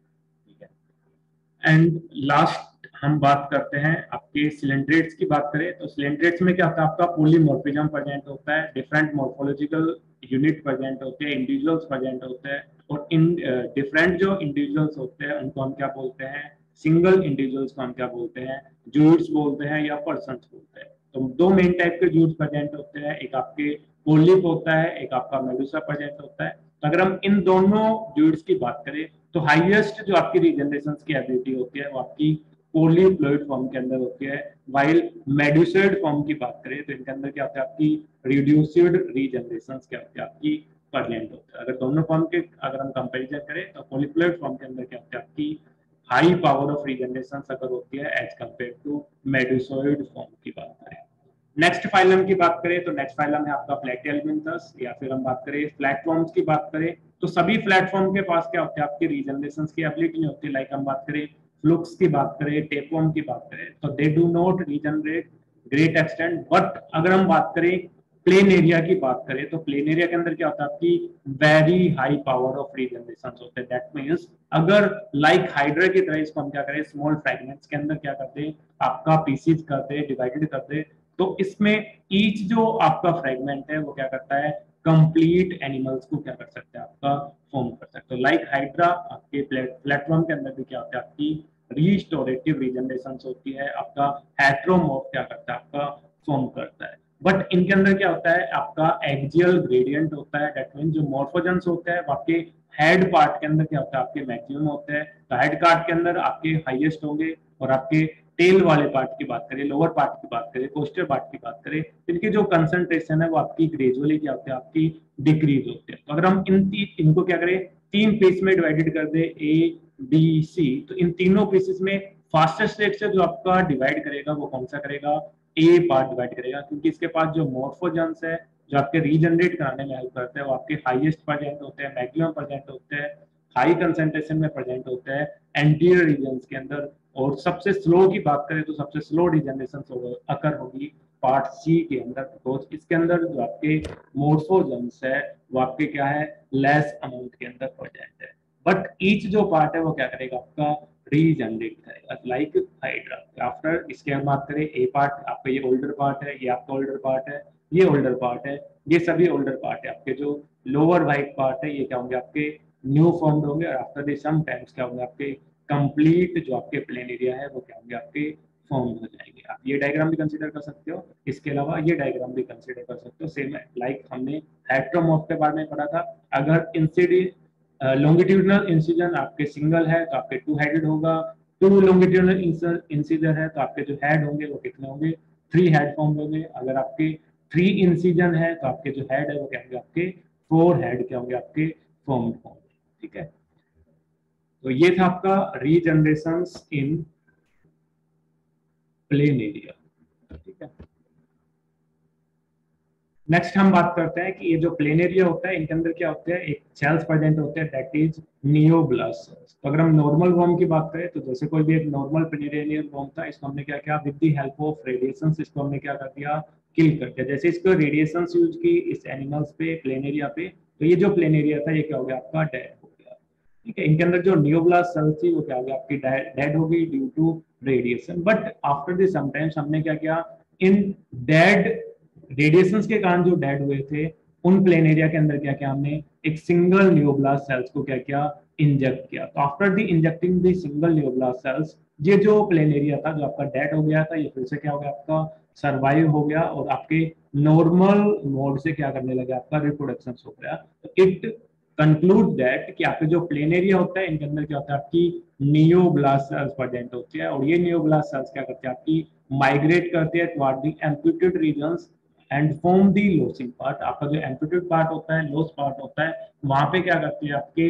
ठीक है, एंड लास्ट हम बात करते हैं आपके सिलेंड्रेट्स की बात करें, तो सिलेंड्रेट्स में क्या होता है, आपका पॉलीमॉर्फिज्म प्रेजेंट होता है, डिफरेंट मॉर्फोलॉजिकल यूनिट प्रेजेंट होते हैं, इंडिविजुअल्स प्रेजेंट होते हैं, और इन डिफरेंट जो इंडिविजुअल्स होते हैं उनको हम क्या बोलते हैं, सिंगल इंडिविजुअल्स को हम क्या बोलते हैं, जूड्स बोलते हैं या पर्सन्स बोलते हैं। तो दो मेन टाइप के जूड्स प्रेजेंट होते हैं, एक आपके पोलिप होता है, एक आपका मेडुसा प्रेजेंट होता है। तो अगर हम इन दोनों जूड्स की बात करें, तो हाईएस्ट जो आपकी रीजनरेशन की एबिलिटी होती है वो आपकी पोलीफ्लोइड फॉर्म के अंदर होती है। वाइल मेडुसोइड फॉर्म की बात करें तो इनके अंदर क्या होता है, आपकी रिड्यूस्ड रीजनरेशन क्या होती है, आपकी प्रेजेंट होता है। अगर दोनों फॉर्म के अगर हम कंपेरिजन करें तो पोलीफ्लोइड फॉर्म के अंदर क्या होता है, आपकी हाई पावर ऑफ रीजनरेशन अगर होती है एज कंपेयर टू मेडुसोइड फॉर्म की बात करें। नेक्स्ट फाइलम की बात करें तो नेक्स्ट फाइलम है आपका प्लेटिहेल्मिन्थस, या फिर हम बात करें प्लेटफॉर्म्स की बात करें तो सभी प्लेटफॉर्म के पास क्या होता है, आपकी रीजनरेशन की एबिलिटी नहीं होती। लाइक हम बात करें फ्लुक्स की बात करें, टेपवर्म की बात करें, तो they do not regenerate great extent. But अगर हम बात करें प्लेन एरिया की बात करें तो प्लेन एरिया के अंदर क्या होता है, आपकी very high power of regeneration होते हैं। दैट मींस अगर लाइक हाइड्रा की तरह इसको हम क्या करें, स्मॉल फ्रेगमेंट्स के अंदर क्या करते हैं, आपका पीसीज करते हैं, डिवाइडेड करते हैं, तो इसमें ईच जो आपका फ्रेगमेंट है वो क्या करता है, कंप्लीट एनिमल्स को क्या कर सकते हैं, आपका फॉर्म कर सकते हो। लाइक हाइड्रा आपके प्लेटफॉर्म के अंदर भी क्या होता है, आपकी रीस्टोरेटिव रीजनरेशन होती है, आपका हेट्रोमॉर्फ क्या करता है, आपका फॉर्म करता है। बट इनके अंदर क्या होता है, आपका एक्सियल ग्रेडियंट होता है। दैट मीन जो मॉर्फोजेंस होते हैं वो आपके हेड पार्ट के अंदर क्या होता है, आपके मैक्सिमम होते हैं। तो हेड पार्ट के अंदर आपके हाईएस्ट होंगे, और आपके टेल वाले पार्ट की बात करें, लोअर पार्ट की बात करें, कोस्टर पार्ट की बात करें, इनकी जो कंसंट्रेशन है वो आपकी ग्रेजुअली क्या होती है, आपकी डिक्रीज होती है। तो अगर हम इनको क्या करें, तीन पीस में डिवाइडेड कर दे, ए बी सी, तो इन तीनों पीसेस में फास्टेस्ट रेट से जो आपका डिवाइड करेगा वो कौन सा करेगा, ए पार्ट डिवाइड करेगा, क्योंकि इसके पास जो मॉर्फोजेंस है जो आपके रीजनरेट कराने में हेल्प करते हैं वो आपके हाईएस्ट प्रेजेंट होते हैं, मैक्सिमम प्रेजेंट होते हैं, हाई कंसेंट्रेशन में प्रेजेंट होते हैं एंटीरियर रीजन्स के अंदर। और सबसे स्लो की बात करें तो सबसे स्लो डिजनरेशन अकर होगी पार्ट सी के अंदर, बिकॉज इसके अंदर जो आपके मोर्फोजेंस है वो आपके क्या है, लेस अमाउंट के अंदर प्रेजेंट है। बट ईच जो पार्ट है वो क्या करेगा, आपका रीजनरेट करेगा, लाइक हाइड्रा। आफ्टर इसके हम बात करें, ए पार्ट आपका ये ओल्डर पार्ट है, ये आपका ओल्डर पार्ट है, ये ओल्डर पार्ट है, ये सभी ओल्डर पार्ट है। आपके जो लोअर वाइट पार्ट है ये क्या होंगे, आपके न्यू फॉर्म्ड होंगे, और आफ्टर दिस सम टाइम्स क्या होंगे, आपके कंप्लीट जो आपके प्लेन एरिया है वो क्या होंगे, आपके फॉर्म हो जाएंगे। आप ये डायग्राम भी कंसीडर कर सकते हो, इसके अलावा ये डायग्राम भी कंसीडर कर सकते हो। सेम है, लाइक हमने हेट्रोमॉर्फ के बारे में पढ़ा था। अगर इंसिडेंट लॉन्गिट्यूडनल इंसिजन आपके सिंगल है तो आपके टू हेडेड होगा, टू लॉन्गिट्यूडनल इंसिजन है तो आपके जो हेड होंगे वो कितने होंगे, थ्री हेड फॉर्म होंगे। अगर आपके थ्री इंसिजन है तो आपके जो हेड है वो क्या होंगे, आपके फोर हेड क्या होंगे, आपके फॉर्म होंगे। ठीक है, तो ये था आपका रीजनरेशन इन प्लेन एरिया। ठीक है, नेक्स्ट हम बात करते हैं कि ये जो प्लेन एरिया होता है इनके अंदर क्या होते हैं, एक सेल्स प्रेजेंट होते हैं, दैट इज नियोब्लास्ट सेल्स। तो अगर हम नॉर्मल वर्म की बात करें तो जैसे कोई भी एक नॉर्मल प्लेनेरियन वर्म था, इसको हमने क्या किया, with the help of radiation इसको हमने क्या कर दिया, किल कर दिया। जैसे इसको रेडिएशन यूज की इस एनिमल्स पे, प्लेन एरिया पे, तो ये जो प्लेन एरिया था ये क्या हो गया, आपका डेड हो गया। ठीक है, इनके अंदर जो नियोब्लास्ट सेल्स थी वो क्या हो गया, आपकी डेड हो गई due to radiation. But after this sometimes हमने क्या किया, इन डेड रेडिएशन के कारण जो डेड हुए थे उन प्लेन एरिया के अंदर क्या किया हमने, एक सिंगल न्यूब्लास्ट सेल्स को क्या किया, इंजेक्ट किया। तो after the injecting the single neoblast cells, ये जो प्लेन एरिया था जो आपका डेड हो गया था ये फिर से क्या हो गया, आपका सर्वाइव हो गया, और आपके नॉर्मल मोड से क्या करने लगा, आपका रिप्रोडक्शन हो गया। तो इट कंक्लूड दैट कि आपके जो प्लेन एरिया होता है इनके अंदर क्या होता है, आपकी नियोब्लास्ट सेल्स प्रेजेंट होती है, और ये नियोब्लास्ट सेल्स क्या करते हैं, आपकी माइग्रेट करते हैं toward the amplitude regions and form the losing part. आपका जो एम्प्लीट्यूड पार्ट होता है, लोस पार्ट होता है, वहां पे क्या करती है, आपके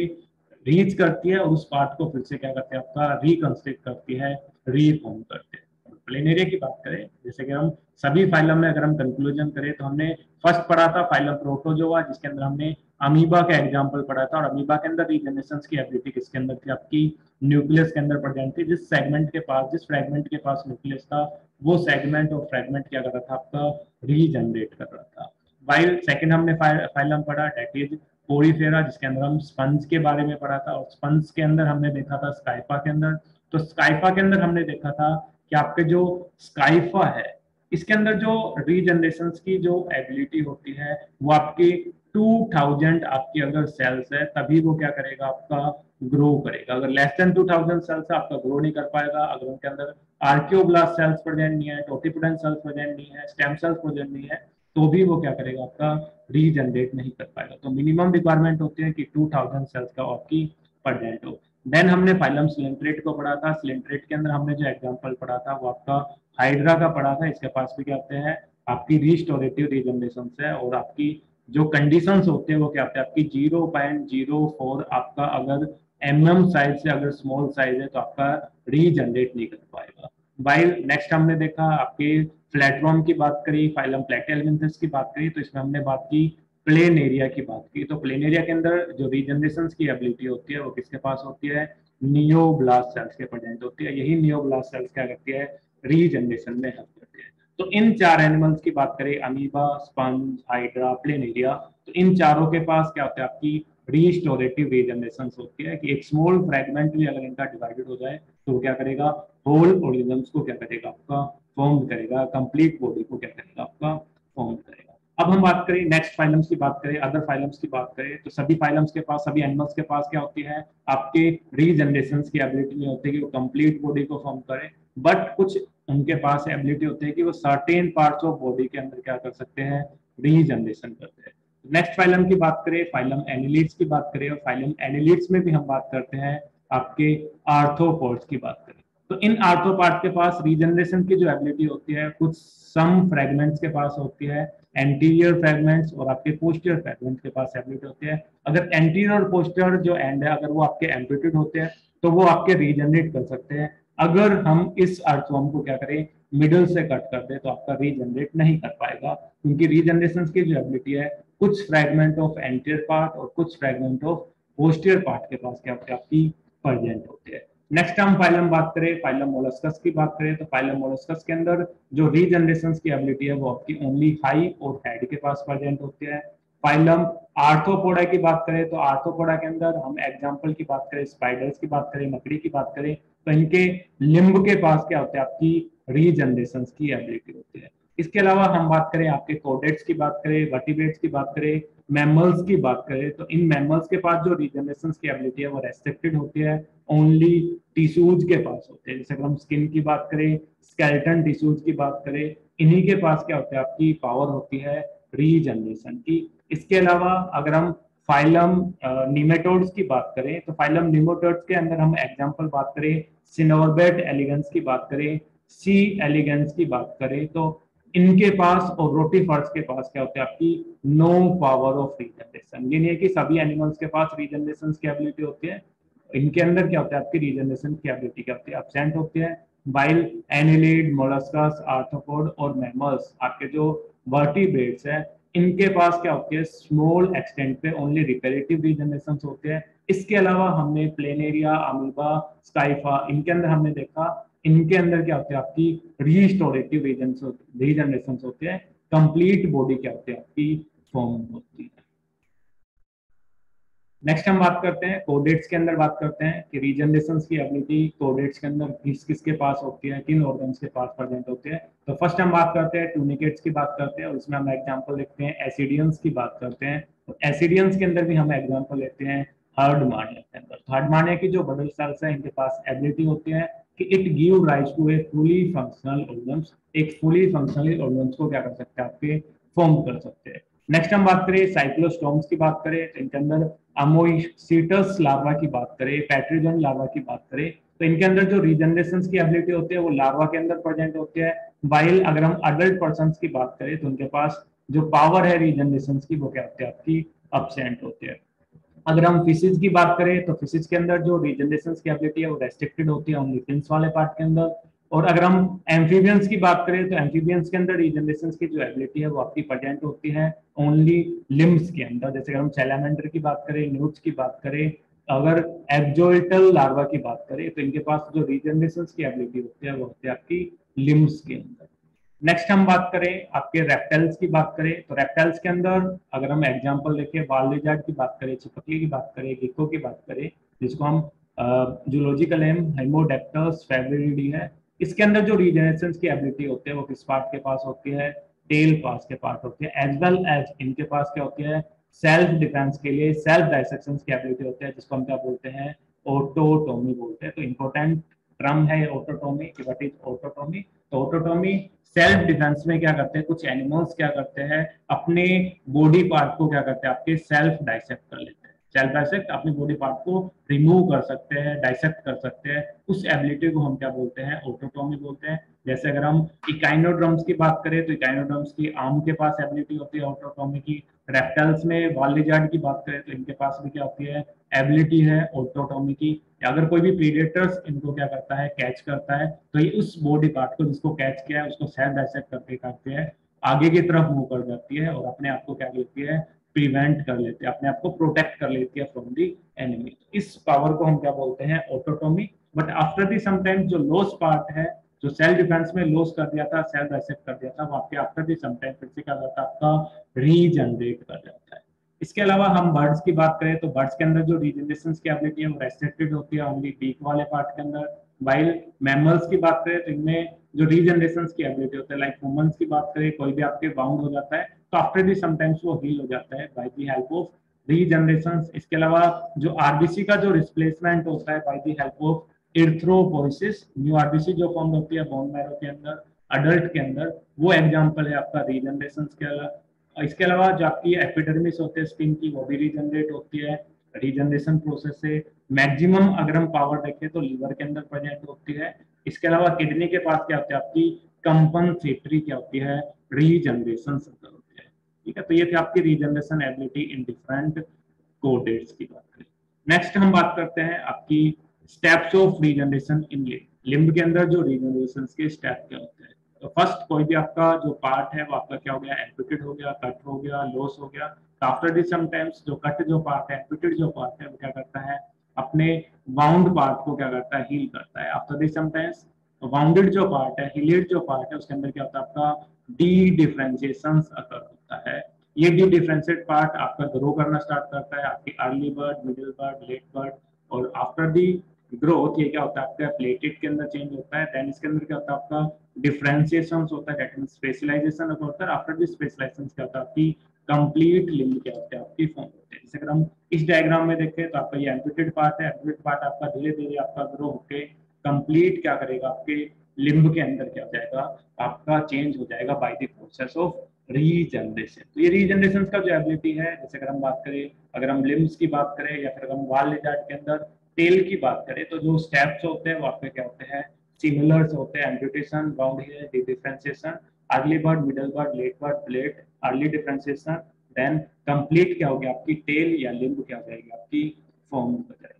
रीच करती है, और उस पार्ट को फिर से क्या करते हैं, आपका रिकंस्ट्रक्ट करती है, रीफॉर्म करते हैं। प्लेन एरिया की बात करें, जैसे कि हम सभी फाइलम में अगर हम कंक्लूजन करें तो हमने फर्स्ट पढ़ा था फाइलम प्रोटोजोआ, जिसके अंदर हमने अमीबा का एग्जांपल पढ़ा था, और अमीबा के अंदर रीजनरेशन की एबिलिटी किसके अंदर थी, आपकी न्यूक्लियस के अंदर प्रेजेंट थी। जिस सेगमेंट के पास, जिस फ्रेगमेंट के पास न्यूक्लियस था, वो सेगमेंट और फ्रेगमेंट क्या कर रहा था, आपका रीजनरेट कर रहा था। वाइल सेकंड हमने फाइलम पढ़ा, डेट इज पोरीफेरा, जिसके अंदर हम स्पंज के बारे में पढ़ा था, और स्पंज के अंदर हमने देखा था स्काइफा के अंदर। तो स्काइफा के अंदर हमने देखा था कि आपके जो स्काइफा है इसके अंदर जो रीजनरेशन की जो एबिलिटी होती है वो आपकी 2000 आपकी अगर सेल्स है तभी वो क्या करेगा, आपका ग्रो करेगा। अगर लेस देन 2000 सेल्स है आपका ग्रो नहीं कर पाएगा। अगर उनके अंदर आर्कियोब्लास्ट सेल्स प्रेजेंट नहीं है, टोटिपोडेंट सेल्स प्रेजेंट नहीं है, स्टेम सेल्स प्रेजेंट नहीं है, तो भी वो क्या करेगा, आपका रीजनरेट नहीं कर पाएगा। तो मिनिमम रिक्वायरमेंट होती है कि 2000 सेल्स का आपकी प्रेजेंट हो। देन हमने फाइलम सिलेंट्रेट को पढ़ा था। सिलेंट्रेट के अंदर हमने जो एग्जांपल पढ़ा था वो आपका हाइड्रा का पढ़ा था। इसके पास भी क्या होते हैं, आपकी रिस्टोरेटिव रीजनरेशन है, और आपकी जो कंडीशंस होते हैं वो क्या होते हैं, आपकी 0.04 आपका अगर साइज से अगर स्मॉल साइज है तो आपका रीजनरेट नहीं कर पाएगा। वाइल नेक्स्ट हमने देखा आपके फ्लैटवर्म की बात करी, फाइलम प्लेटेलमिंथस की बात करी, तो इसमें हमने बात की प्लेन एरिया की बात की। तो प्लेन एरिया के अंदर जो रीजनरेशन की एबिलिटी होती है वो किसके पास होती है, नियोब्लास्ट सेल्स के प्रेजेंट होती है। यही नियोब्लास्ट सेल्स क्या करती है, रीजनरेशन में हेल्प करती है। तो इन चार एनिमल्स की बात करें, amoeba, sponge, hydra, plain area, तो इन चारों के पास क्या होता है, आपकी रीस्टोरेटिव रीजनरेशन होती है कि एक स्मॉल फ्रेगमेंट भी अगर इनका डिवाइडेड हो जाए तो वो क्या करेगा, होल ऑर्गेनिजम्स को क्या करेगा, आपका फॉर्म करेगा, कंप्लीट बॉडी को क्या करेगा, आपका फॉर्म करेगा। अब हम बात करें नेक्स्ट फाइलम्स की बात करें, अदर फाइलम्स की बात करें, तो सभी फाइलम्स के पास, सभी एनिमल्स के पास क्या होती है, आपके रीजनरेशन की एबिलिटी नहीं होती कि वो कंप्लीट बॉडी को फॉर्म करे। बट कुछ उनके पास एबिलिटी होती है कि वो सर्टेन पार्ट्स ऑफ बॉडी के अंदर क्या कर सकते हैं, रीजनरेशन करते हैं। नेक्स्ट फाइलम की बात करें, फाइलम एनिलिड्स की बात करें, और फाइलम एनिलिड्स में भी हम बात करते हैं आपके आर्थ्रोपोड्स की बात करें, तो इन आर्थ्रोपोड के पास रीजनरेशन की जो एबिलिटी होती है कुछ सम फ्रेगमेंट्स के पास होती है, एंटीरियर फ्रेगमेंट्स और आपके पोस्टीरियर फ्रेगमेंट्स के पास एबिलिटी होती है। अगर एंटीरियर और पोस्टीरियर जो एंड है अगर वो आपके एम्प्यूटेड होते हैं तो वो आपके रीजनरेट कर सकते हैं। अगर हम इस अर्थवर्म को क्या करें, मिडल से कट कर दे तो आपका रीजनरेट नहीं कर पाएगा, क्योंकि रीजनरेशन की जो एबिलिटी है कुछ फ्रेगमेंट ऑफ एंटीरियर पार्ट और कुछ फ्रेगमेंट ऑफ पोस्टीरियर पार्ट के पास क्या होती है, आपकी प्रेजेंट होती है। नेक्स्ट हम फाइलम बात करें, फाइलम मोलस्कस की बात करें, तो फाइलम मोलस्कस के अंदर जो रीजनरेशन की एबिलिटी है वो आपकी ओनली हाई और हेड के पास प्रेजेंट होती है। फाइलम आर्थ्रोपोडा की बात करें तो आर्थ्रोपोडा के अंदर हम एग्जांपल की बात करें, स्पाइडर्स की बात करें, मकड़ी की बात करें, तो इनके लिम्ब के पास क्या होता है, आपकी रीजनरेशन की एबिलिटी होती है। इसके अलावा हम बात करें आपके कोडेट्स की बात करें, वर्टिब्रेट्स की बात करें, मैमल्स की बात करें, तो इन मैमल्स के पास जो रीजनरेशन की एबिलिटी है वो रेस्ट्रिक्टेड होती है, ओनली टिश्यूज के पास होते हैं। जैसे अगर हम स्किन की बात करें, स्केलेटन टिश्यूज की बात करें, इन्हीं के पास क्या होता है, आपकी पावर होती है रीजनरेशन की। इसके अलावा अगर हम फाइलम निमेटोड्स की बात करें तो फाइलम निमेटोड्स के अंदर हम एग्जांपल बात करें, सिनोरबेट एलिगेंस की बात करें, सी एलिगेंस की बात करें, तो इनके पास और रोटीफर्स के पास क्या होता है, आपकी नो पावर ऑफ रीजनरेशन। ये नहीं है कि सभी एनिमल्स के पास रीजनरेशन की एबिलिटी होती है, इनके अंदर क्या होता है, आपकी रीजनरेशन की एबिलिटी क्या होती है, एब्सेंट होती है। वाइल एनिलिड, मोलस्कस, आर्थ्रोपोड और मैमल्स, आपके जो वर्टिब्रेट्स है, इनके पास क्या होती है, स्मॉल एक्सटेंट पे ओनली रिपेरेटिव रीजनरेशन होते हैं। इसके अलावा हमने प्लेनेरिया, अमीबा, स्काइफा, इनके अंदर हमने देखा, इनके अंदर क्या होती है, आपकी रीस्टोरेटिव रीजनरेशन होते हैं, कंप्लीट बॉडी क्या होती है, आपकी फॉर्म होती है। नेक्स्ट हम बात करते हैं कोडेट्स के अंदर, बात करते हैं कि रीजनरेशन की एबिलिटी कोडेट्स के अंदर किस किसके पास होती है, किन ऑर्गन्स के पास प्रेजेंट होते हैं। तो फर्स्ट हम बात करते हैं ट्यूनिकेट्स की बात करते हैं, और इसमें हम एग्जांपल देखते हैं एसिडियंस की बात करते हैं। तो एसिडियंस के अंदर भी हम एग्जांपल लेते हैं हर्डमानिया के अंदर। हर्डमानिया की जो बडल सेल्स है इनके पास एबिलिटी होती है कि it give rise to a fully functional organs, एक फुली फंक्शनल ऑर्गन्स को क्या कर सकते हैं, आपके फॉर्म कर सकते हैं। नेक्स्ट हम बात करें साइक्लोस्टोम्स की बात करें, तो इनके अंदर अमोइसीटस लार्वा की बात करें, पैट्रिजन लार्वा की बात करें, तो इनके अंदर जो रीजनरेशन की एबिलिटी होती है वो लार्वा के अंदर प्रेजेंट होती है। वाइल अगर हम अडल्ट पर्सन की बात करें तो उनके पास जो पावर है रीजनरेशन की वो क्या होती है, आपकी अब्सेंट होती है। अगर हम फिशेज की बात करें तो फिशेज के अंदर जो रीजनरेशन की एबिलिटी है वो रेस्ट्रिक्टेड होती है ओनली फिन्स वाले पार्ट के अंदर। और अगर हम एम्फीबियंस की बात करें तो एम्फीबियंस के अंदर रीजनरेशन की जो एबिलिटी है वो आपकी प्रेजेंट होती है ओनली लिम्स के अंदर। जैसे अगर हम सैलामेंडर की बात करें, न्यूट्स की बात करें, अगर एक्जोइटल लार्वा की बात करें तो इनके पास जो रीजनरेशन की एबिलिटी होती है वो होती है आपकी लिम्स के अंदर। नेक्स्ट हम बात करें आपके रेप्टाइल्स की बात करें, तो रेप्टाइल्स के अंदर अगर हम एग्जांपल देखें, वाल लिजर्ड की बात करें, चिपकली की बात करें, गेको की बात करें, जिसको हम जूलॉजिकल नेम हेमोडेप्टर्स फेवरिडी है, इसके अंदर जो रीजनरेशन की एबिलिटी होती है वो किस पार्ट के पास होती है, टेल पास के पास होती है। एज वेल एज इनके पास क्या होती है, सेल्फ डिफेंस के लिए सेल्फ डाइसेक्शन की एबिलिटी होती है, जिसको हम क्या बोलते हैं, ऑटोटोमी बोलते हैं। तो इंपॉर्टेंट टर्म है ऑटोटोमी, कि व्हाट इज ऑटोटोमी। तो ऑटोटोमी सेल्फ डिफेंस में क्या करते हैं, कुछ एनिमल्स क्या करते हैं, अपने बॉडी पार्ट को क्या करते हैं, आपके सेल्फ डाइसेक्ट कर लेते हैं। सेल्फ डाइसेक्ट, अपनी बॉडी पार्ट को रिमूव कर सकते हैं, डाइसेक्ट कर सकते हैं, उस एबिलिटी को हम क्या बोलते हैं, ऑटोटोमी बोलते हैं। जैसे अगर हम इकाइनोड्रम्स की बात करें तो इकाइनोड्रम्स की आर्म के पास एबिलिटी होती है ऑटोटोमी की। रेप्टाइल्स में वाल लिजर्ड की बात करें तो इनके पास भी क्या होती है, एबिलिटी है ऑटोटोमी की। अगर कोई भी प्रीडेटर्स इनको क्या करता है, कैच करता है, तो ये उस बॉडी पार्ट को जिसको कैच किया है उसको सेल्फ डाइसेक्ट करके करते हैं, आगे की तरफ मूव कर जाती है और अपने आप को क्या लेती है, प्रिवेंट कर लेती है, अपने आप को प्रोटेक्ट कर लेती है फ्रॉम दी एनिमी। इस पावर को हम क्या बोलते हैं, ऑटोटोमी। बट आफ्टर दी समटाइम्स जो लॉस पार्ट है, जो सेल्फ डिफेंस में लॉस कर दिया था, सेल्फ डाइसेक्ट कर दिया था, वो आपके आफ्टर दी समटाइम फिर से क्या करता है, आपका रीजनरेट कर जाता है। इसके अलावा हम बर्ड्स की बात करें तो बर्ड्स के अंदर जो रीजनरेशन की एबिलिटी है वो रेस्ट्रिक्टेड होती है ओनली बीक वाले पार्ट के अंदर। वाइल मैमल्स की बात करें तो इनमें जो रीजनरेशन की एबिलिटी होती है, लाइक ह्यूमंस की बात करें, कोई भी आपके बाउंड हो जाता है तो आफ्टर दी समटाइम्स वो हील हो जाता है by the help of regeneration. इसके अलावा जो आरबीसी का जो रिप्लेसमेंट होता है by the help of erythropoiesis, new RBC जो फॉर्म होती है बोन मैरो के अंदर, अडल्ट के अंदर, वो एग्जांपल है आपका रीजनरेशन के अलावा। इसके अलावा जो आपकी एपिडर्मिस होती है स्किन की, वो भी रीजनरेट होती है रीजनरेशन प्रोसेस से। मैक्सिमम अगर हम पावर देखें तो लीवर के अंदर प्रेजेंट होती है। इसके अलावा किडनी के पास क्या होती है आपकी कंपनसेटरी क्या होती है रीजनरेशन होती है। ठीक है, तो ये थी आपकी रीजनरेशन एबिलिटी इन डिफरेंट कोडेट्स की बात करें। नेक्स्ट हम बात करते हैं आपकी steps of regeneration in limb. Limb के अंदर जो रीजनरेशन के स्टेप क्या होते हैं। तो फर्स्ट कोई भी आपका जो पार्ट है वो आपका क्या हो गया, एम्पुटेड हो गया, कट हो गया, लॉस हो गया। तो आफ्टर दिस समटाइम्स जो कट जो पार्ट है, एम्पुटेड जो पार्ट है, वो क्या करता है अपने वाउंड पार्ट को क्या करता है हील करता है। आफ्टर दिस समटाइम्स वाउंडेड जो पार्ट है, हिलेड जो पार्ट है, उसके अंदर क्या होता है आपका डी डिफरेंशिएशन अकर होता है। ये डी डिफरेंशिएट पार्ट आपका ग्रो करना स्टार्ट करता है आपकी early bud, middle bud, late bud, और आफ्टर दी ग्रोथ ये क्या होता है आपका प्लेटेड के अंदर चेंज होता है। देन इसके अंदर क्या होता है आपका डिफरेंशिएशन होता है, दैट मींस स्पेशलाइजेशन होता है। आफ्टर दिस स्पेशलाइजेशन क्या होता है आपकी कंप्लीट लिम्ब क्या होता है आपकी फॉर्म होते हैं। जैसे अगर हम इस डायग्राम में देखें तो आपका ये एम्पुटेड पार्ट है, एम्पुटेड पार्ट आपका धीरे धीरे आपका ग्रो होके कंप्लीट क्या करेगा आपके लिम्ब के अंदर क्या हो जाएगा आपका चेंज हो जाएगा bye the process of regeneration. तो ये रीजनरेशन का जो एबिलिटी है, जैसे अगर हम बात करें, अगर हम लिम्स की बात करें या फिर हम वाल लिजार्ड के अंदर टेल की बात करें, तो जो स्टेप्स होते हैं वो आपके क्या होते हैं सिमिलर होते हैं। एम्पुटेशन, बाउंड हेयर, differentiation, early bud, middle bud, late bud, palette, early differentiation, then complete क्या होगी आपकी टेल या लिम्ब क्या हो जाएगी आपकी फॉर्म हो जाएगी।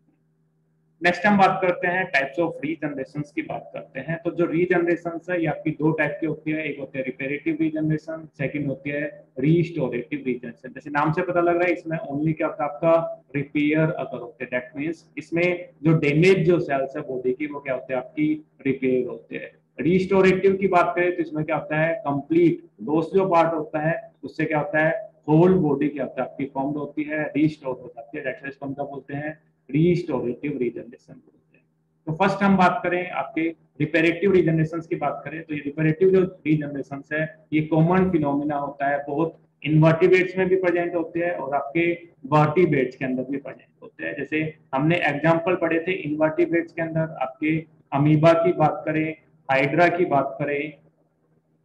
नेक्स्ट हम बात करते हैं टाइप्स ऑफ रीजनरेशन की बात करते हैं। तो जो रीजनरेशन है ये आपकी दो टाइप की होती है, एक होती है रिपेरेटिव रीजनरेशन, सेकंड होती है रीस्टोरेटिव रीजनरेशन। जैसे नाम से पता लग रहा है इसमें ओनली क्या होता है आपका रिपेयर अगर होते हैं, दैट मींस इसमें जो डैमेज जो सेल्स है बॉडी की वो क्या होते हैं आपकी रिपेयर होते हैं। रिस्टोरेटिव की बात करें तो इसमें क्या होता है कंप्लीट लॉस जो पार्ट होता है उससे क्या होता है होल बॉडी क्या होता है आपकी फॉर्म होती है, रीस्टोर हो जाती है, दैट मींस हम क्या बोलते हैं रीस्टोरेटिव रीजनरेशन बोलते हैं। तो फर्स्ट हम बात करें आपके रिपेरेटिव रीजनरेशन की बात करें तो ये रिपेरेटिव जो रीजनरेशन है ये कॉमन फिनोमिना होता है, बहुत इन्वर्टिब्रेट्स में भी प्रेजेंट होते हैं और आपके वर्टिब्रेट्स के अंदर भी प्रेजेंट होते हैं। जैसे हमने एग्जांपल पढ़े थे इन्वर्टिब्रेट्स के अंदर आपके अमीबा की बात करें, हाइड्रा की बात करें,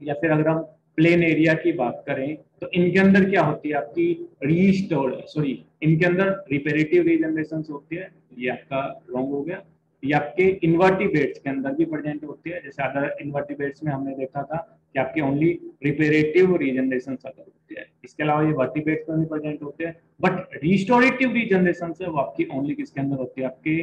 या फिर अगर हम प्लेन एरिया की बात करें तो इनके अंदर क्या होती है आपकी इनके अंदर रिपेरेटिव रीजनरेशन होती है। ये आपका रॉन्ग हो गया, ये आपके इन्वर्टिब्रेट्स के अंदर भी प्रेजेंट होती है। जैसे अदर इन्वर्टिब्रेट्स में हमने देखा था कि आपकी ओनली रिपेरेटिव रीजनरेशन होती है, इसके अलावा ये वर्टिब्रेट्स में भी प्रेजेंट होते हैं। बट रिस्टोरेटिव रीजनरेशन वो आपकी ओनली किसके अंदर होती है आपके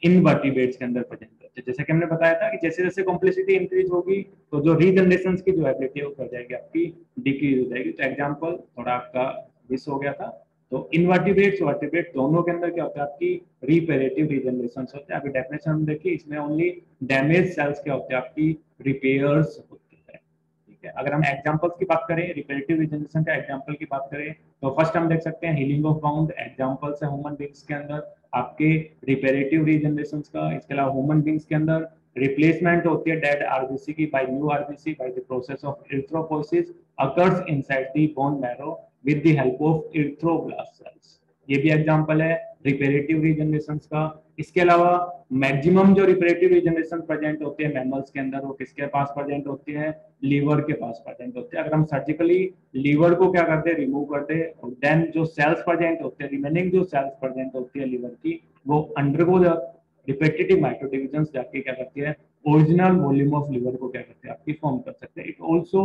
इनवर्टिब्रेट्स के अंदर प्रेजेंट होते हैं। जैसे कि हमने बताया था कि जैसे जैसे कॉम्प्लेक्सिटी इंक्रीज होगी तो जो रीजनरेशन की जो एबिलिटी है वो कर जाएगी आपकी डिक्रीज हो जाएगी। तो एग्जांपल थोड़ा आपका मिस हो गया था। तो इनवर्टिब्रेट्स वर्टिब्रेट दोनों के अंदर क्या होता है आपकी रिपेरेटिव रीजनरेशन होते हैं। अभी डेफिनेशन हम देखिए इसमें ओनली डैमेज सेल्स क्या होते हैं आपकी रिपेयर्स होती है। ठीक है, अगर हम एग्जांपल्स की बात करें रिपेरेटिव रीजनरेशन का एग्जांपल की बात करें तो फर्स्ट हम देख सकते हैं हीलिंग ऑफ बाउंड, एग्जांपल्स है ह्यूमन बींग्स के अंदर आपके रिपेरेटिव रीजनरेशन का। इसके अलावा ह्यूमन बींग्स के अंदर रिप्लेसमेंट होती है डेड आरबीसी की by new RBC by the process of erythropoiesis occurs inside the bone marrow with the help of erythroblast cells. ये भी एग्जांपल है रिपेरेटिव रीजनरेशन का। इसके अलावा मैक्सिमम जो रिपेरेटिव रीजनरेशन प्रेजेंट होती है मैमल्स के अंदर वो किसके पास प्रेजेंट होती है, लीवर के पास प्रेजेंट होती है। अगर हम सर्जिकली लीवर को क्या करते हैं रिमूव करते हैं और देन जो सेल्स प्रेजेंट होते हैं रिमेनिंग जो सेल्स प्रेजेंट होती है लीवर की वो अंडरगो रिपेटिटिव माइक्रो डिविजन जाके क्या करती है ओरिजिनल वॉल्यूम ऑफ लिवर को क्या करते हैं आपकी फॉर्म कर सकते हैं। It also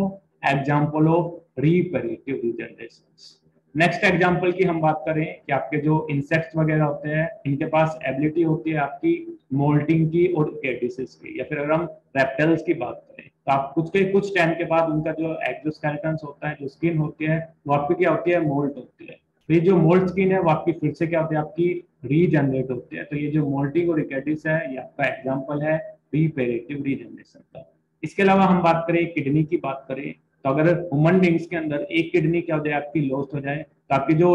example of reparative regeneration. Next example की हम बात करें कि आपके जो इंसेक्ट्स वगैरह होते हैं इनके पास एबिलिटी होती है आपकी मोल्टिंग की और कैडिसिस की। या फिर अगर हम रेप्टाइल्स की बात करें तो आप कुछ टाइम के बाद उनका जो एक्सोस्केलेटन होता है, जो स्किन होती है वो आपकी क्या होती है मोल्ट होती है। तो ये जो मोल्ट स्किन है वो आपकी फिर से क्या होती है आपकी रीजनरेट होती है। तो ये जो मोल्टिंग और कैडिस है ये आपका एग्जाम्पल है रिपेरेटिव रीजनरेशन का। इसके अलावा हम बात करें किडनी की बात करें तो अगर ह्यूमन बींग्स के अंदर एक किडनी क्या हो जाए आपकी लॉस्ट हो जाए तो आपकी जो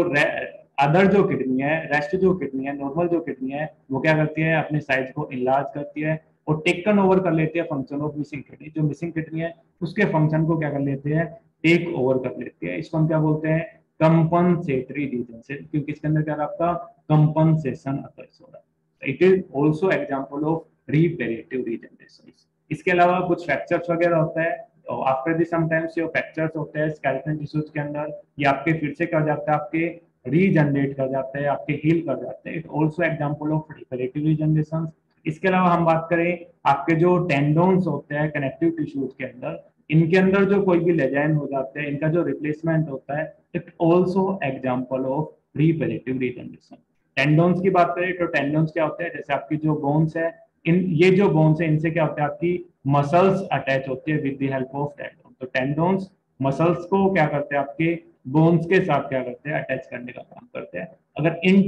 अदर जो किडनी है, रेस्ट जो किडनी है, नॉर्मल जो किडनी है वो क्या करती है अपने साइज को इनलार्ज करती है और टेकन ओवर कर लेती है फंक्शन ऑफ मिसिंग किडनी। जो मिसिंग किडनी है उसके फंक्शन को क्या कर लेते हैं टेक ओवर कर लेती है। इसको हम क्या बोलते हैं कंपनसेटरी रीजन से, क्योंकि इसके अंदर क्या आपका कंपनसेशन अकर्स हो रहा है। It is also example of reparative regeneration. इसके अलावा कुछ फ्रैक्चर्स वगैरह होता है, और आफ्टर दी समटाइम्स जो फ्रैक्चर्स होते हैं स्केलेटन टिश्यूज के अंदर, ये आपके फिर से क्या हो जाता है, आपके रीजनरेट कर जाते हैं, आपके हील कर जाते हैं। It also example of reparative regeneration. इसके अलावा हम बात करें आपके जो टेंडोन्स होते हैं कनेक्टिव टिश्यूज के अंदर, इनके अंदर जो कोई भी लेजाइन हो जाते हैं, इनका जो रिप्लेसमेंट होता है, it also example of reparative regeneration. टेंडोन्स की बात करें तो टेंडोन्स क्या होते हैं, जैसे आपकी जो बोन्स है, इन ये जो बोन्स है इनसे क्या होता है, आपकी मसल्स अटैच होती है with the help of tendon. तो टेंडोन्स मसल्स को क्या करते हैं, आपके बोन्स के साथ क्या करते हैं, अटैच करने का काम करते हैं। अगर इन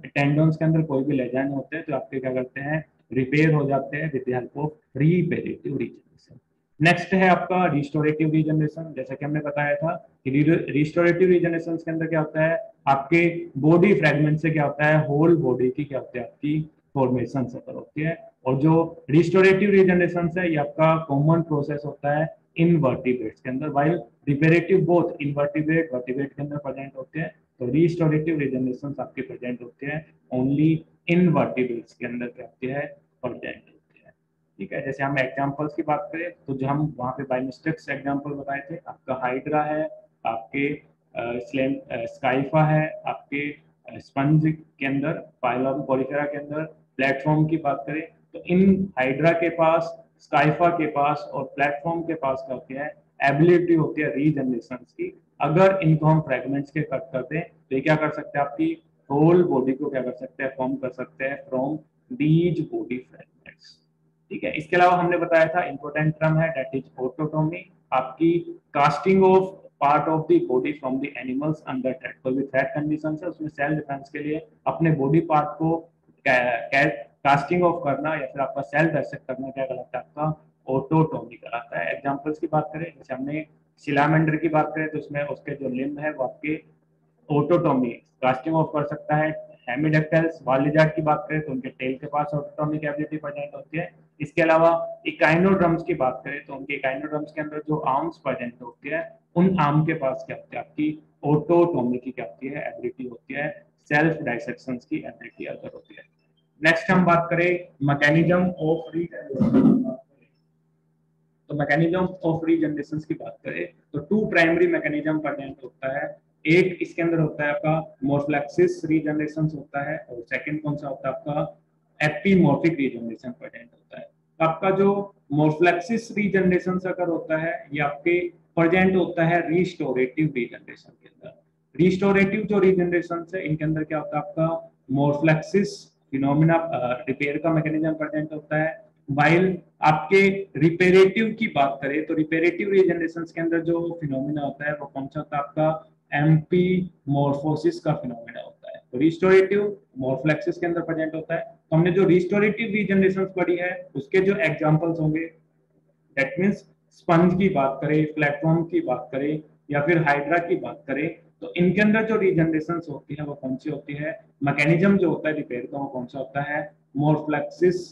टेंडोन्स के अंदर कोई भी लेजाइन होते हैं तो आपके क्या करते हैं, रिपेयर हो जाते हैं with the help of reparative regeneration. Next है आपका रिस्टोरेटिव रीजनरेशन। जैसा कि हमने बताया था कि रिस्टोरेटिव रीजनरेशन के अंदर क्या होता है, आपके बॉडी फ्रेगमेंट से क्या होता है, होल बॉडी की क्या होती है, आपकी फॉर्मेशन सफर होती है। और जो रिस्टोरेटिव रीजनरेशन है ये आपका कॉमन प्रोसेस होता है इनवर्टिब्रेट्स के अंदर, while reparative both invertebrate vertebrate के अंदर प्रेजेंट होते हैं। तो रिस्टोरेटिव रीजनरेशन आपके प्रेजेंट होते हैं ओनली इनवर्टिब्रेट्स के अंदर क्या होती है, प्रेजेंट होते हैं। ठीक है, जैसे हम एग्जांपल्स की बात करें तो जो हम वहाँ पे बाय मिस्टेक्स एग्जांपल बताए थे, आपका हाइड्रा है, आपके स्काइफा है, आपके स्पंज के अंदर, फाइलम पॉलीफेरा के अंदर प्लेटफॉर्म की बात करें तो इन हाइड्रा के पास, स्काइफा के पास और प्लेटफॉर्म के पास क्या होती है, एबिलिटी होती है रीजनरेशन की। अगर इनको हम फ्रेगमेंट्स के कट कर दें तो ये क्या कर सकते हैं, आपकी होल बॉडी को क्या कर सकते हैं, फॉर्म कर सकते हैं फ्रॉम दीज बॉडी फ्रेगमेंट्स। ठीक है, इसके अलावा हमने बताया था इंपॉर्टेंट टर्म है दैट इज ऑटोटोमी, आपकी casting of part of the body from the animals under threat. कोई भी थ्रेट कंडीशन है उसमें सेल्फ डिफेंस के लिए अपने बॉडी पार्ट को कास्टिंग ऑफ करना या फिर आपका सेल्फ डाइसेक्ट करना क्या कहलाता है, आपका ऑटोटोमी कहलाता है। एग्जांपल्स की बात करें, जैसे हमने सिलामेंडर की बात करें तो उसमें उसके जो लिम्ब है वो आपके ऑटोटोमी कास्टिंग ऑफ कर सकता है। हेमिडेक्टाइल्स वालिजार्ड की बात करें तो उनके टेल के पास ऑटोटोमी की एबिलिटी प्रेजेंट होती है। इसके अलावा इकाइनोड्रम्स की बात करें तो उनके इकाइनोड्रम्स के अंदर जो आर्म्स प्रेजेंट होती है, उन आर्म के पास क्या होती है, आपकी ऑटोटोमी की क्या होती है, एबिलिटी होती है। सेल्फ डाइसेक्शन की एबिलिटी अगर होती है। नेक्स्ट हम बात करें मैकेनिज्म ऑफ रीजनरेशन। तो मैकेनिज्म ऑफ रीजनरेशन की बात करें तो टू प्राइमरी मैकेनिज्म प्रेजेंट होता है। एक इसके अंदर होता है आपका मोर्फ्लेक्सिस रीजनरेशन होता है, और सेकंड कौन सा होता है, आपका एपिमॉर्फिक रीजनरेशन प्रेजेंट होता है। तो आपका जो मोर्फ्लेक्सिस रीजनरेशन अगर होता है ये आपके प्रेजेंट होता है रिस्टोरेटिव रीजनरेशन के अंदर। रिस्टोरेटिव जो रीजनरेशन है इनके अंदर क्या होता है, आपका मोर्फ्लेक्सिस फिनोमिना रिपेयर का मैकेनिज्म प्रेजेंट होता है। वाइल आपके रिपेरेटिव की बात करें तो रिपेरेटिव रीजनरेशन के अंदर जो फिनोमिना होता है वो कौन सा होता है, आपका एम्पीमॉर्फोसिस का फिनोमिना होता है। तो रिस्टोरेटिव मोर्फ्लेक्सिस के अंदर प्रेजेंट होता है। तो हमने जो रिस्टोरेटिव रीजनरेशन पढ़ी है उसके जो एग्जांपल्स होंगे दैट मींस स्पंज की बात करें, प्लेटफॉर्म की बात करें या फिर हाइड्रा की बात करें, तो इनके अंदर जो रीजनरेशन होती है वो कौन सी होती है, मैकेनिज्म जो होता है रिपेयर का वो कौन सा होता है, मोर्फ्लेक्सिस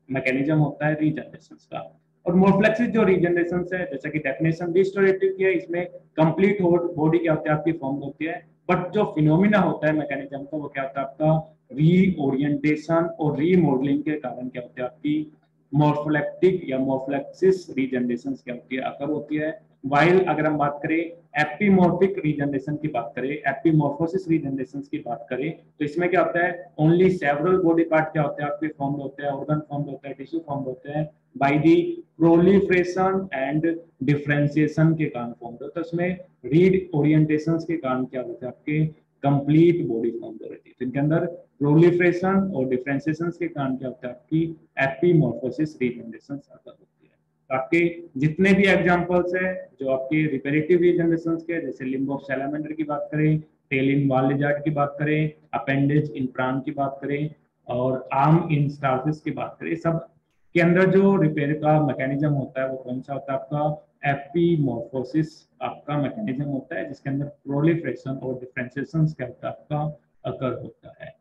मैकेनिज्म होता है रीजनरेशन का। और मोर्फ्लेक्सिस जो रीजनरेशन है, जैसा कि डेफिनेशन रिस्टोरेटिव की है, इसमें कंप्लीट बॉडी क्या होती है, आपकी फॉर्म होती है। बट जो फिनोमिना होता है मैकेनिज्म का वो क्या होता है, आपका रीओरिएंटेशन और रीमॉडलिंग के कारण क्या होती है, आपकी मोर्फोलेक्टिक या मोर्फ्लेक्सिस रीजनरेशन क्या होती है, अकर होती है। वाइल अगर हम बात करें एपिमॉर्फिक रीजनरेशन की बात करें, एपिमॉर्फोसिस रीजनरेशन की बात करें, तो इसमें क्या होता है, ओनली सेवरल बॉडी पार्ट क्या होते हैं, आपके फॉर्म होते हैं, ऑर्गन फॉर्म होते हैं, टिश्यू फॉर्म होते हैं by the proliferation and differentiation के कारण फॉर्म होते हैं। तो इसमें रीड ओरिएंटेशन के कारण क्या होते हैं, आपके कंप्लीट बॉडी फॉर्म हो रही है। इनके अंदर प्रोलिफरेशन और डिफरेंशिएशन के कारण क्या होता है, आपकी एपिमॉर्फोसिस रीजनरेशन होती है। आपके जितने भी एग्जांपल्स है जो आपके रिपेरेटिव रीजनरेशन के, जैसे लिम्ब ऑफ सैलामेंडर की बात करें, टेल इन वाल लिजार्ड की बात करें, अपेंडेज इन प्राण की बात करें और आर्म इन स्टारफिश की बात करें, सब के अंदर जो रिपेयर का मैकेनिज्म होता है वो कौन सा होता है, आपका एपिमॉर्फोसिस आपका मैकेनिज्म होता है, जिसके अंदर प्रोलिफरेशन और डिफरेंशिएशन क्या होता है, आपका अकर होता है।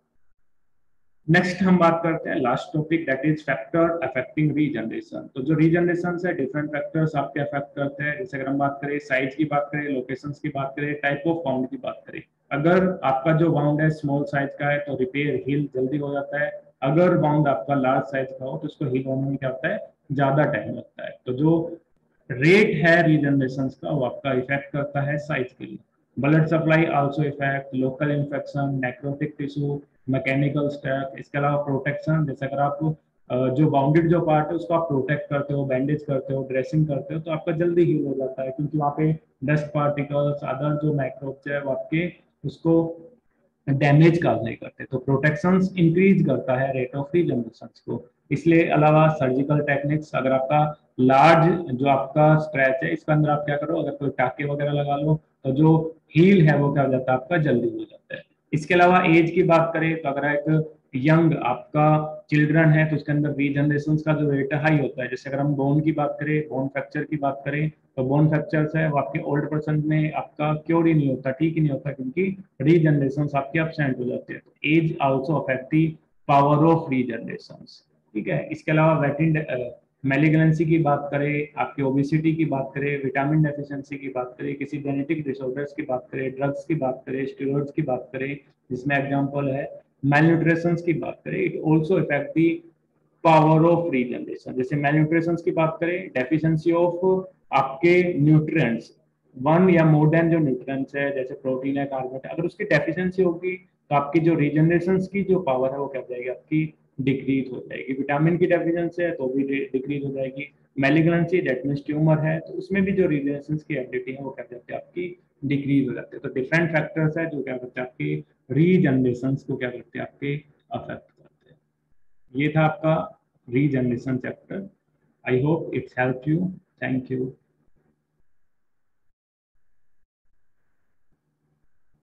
नेक्स्ट हम बात करते हैं last topic that is factor affecting regeneration. तो जो रीजनरेशन है डिफरेंट फैक्टर्स आपके अफेक्ट करते हैं। जैसे अगर हम बात करें साइज की बात करें, लोकेशंस की बात करें, टाइप ऑफ बाउंड की बात करें, अगर आपका जो बाउंड है स्मॉल साइज का है तो रिपेयर हील जल्दी हो जाता है। अगर बाउंड आपका लार्ज साइज का हो तो उसको हील होने में क्या होता है, ज्यादा टाइम लगता है। तो जो रेट है रीजनरेशन का वो आपका इफेक्ट करता है साइज के लिए। Blood supply also effect, local infection, necrotic tissue, mechanical stress, इसके अलावा प्रोटेक्शन, जैसे अगर आप जो बाउंडेड जो पार्ट है उसको आप प्रोटेक्ट करते हो, बैंडेज करते हो, ड्रेसिंग करते हो, तो आपका जल्दी हील हो जाता है, क्योंकि वहाँ पे डस्ट पार्टिकल्स, अदर जो माइक्रोब्स है वो आपके उसको डैमेज का नहीं करते। तो प्रोटेक्शन इंक्रीज करता है रेट ऑफ रीजनरेशन को। इसलिए अलावा सर्जिकल टेक्निक्स, अगर आपका लार्ज जो आपका स्क्रैच है इसके अंदर आप क्या करो, अगर कोई टाके वगैरह लगा लो तो जो हील है वो क्या हो जाता है आपका, जल्दी हो जाता है। इसके अलावा एज की बात करें तो अगर एक यंग आपका चिल्ड्रन है तो उसके अंदर रीजनरेशन का जो रेट हाई होता है। जैसे अगर हम बोन की बात करें, बोन फ्रैक्चर की बात करें, तो बोन फ्रैक्चर है वो आपके ओल्ड पर्सन में आपका क्योर ही नहीं होता, ठीक ही नहीं होता, क्योंकि रीजनरेशन आपके अपसेंट हो जाते हैं। तो age also affect the power of regeneration. ठीक है। इसके अलावा वेटिन मेलिग्नेंसी की बात करें, आपकी ओबिसिटी की बात करें, विटामिन डेफिशिएंसी की बात करें, किसी जेनेटिक डिसऑर्डर्स की बात करें, ड्रग्स की बात करें, स्टेरॉइड्स की बात करें, जिसमें एग्जांपल है malnutrition की बात करें, it also effect the power of regeneration. जैसे malnutrition की बात करें, डेफिशिएंसी ऑफ आपके न्यूट्रिएंट्स, वन या मोर देन जो न्यूट्रिएंट्स है जैसे प्रोटीन है, कार्बोहाइड्रेट, अगर उसकी डेफिशिएंसी होगी तो आपकी जो रीजनरेशन की जो पावर है वो क्या हो जाएगी आपकी, डिक्रीज हो जाएगी। विटामिन की डेफिशिएंसी है तो भी डिक्रीज हो जाएगी। मेलिग्नेंसी दैट मींस ट्यूमर है तो उसमें भी जो रीजनरेशन की एबिलिटी है वो क्या जाती है आपकी, डिक्रीज हो जाती है। तो डिफरेंट फैक्टर्स है जो क्या करते हैं आपकी रीजनरेशन को क्या करते हैं आपके, अफेक्ट करते हैं। ये था आपका regeneration chapter. I hope it's help you. Thank you.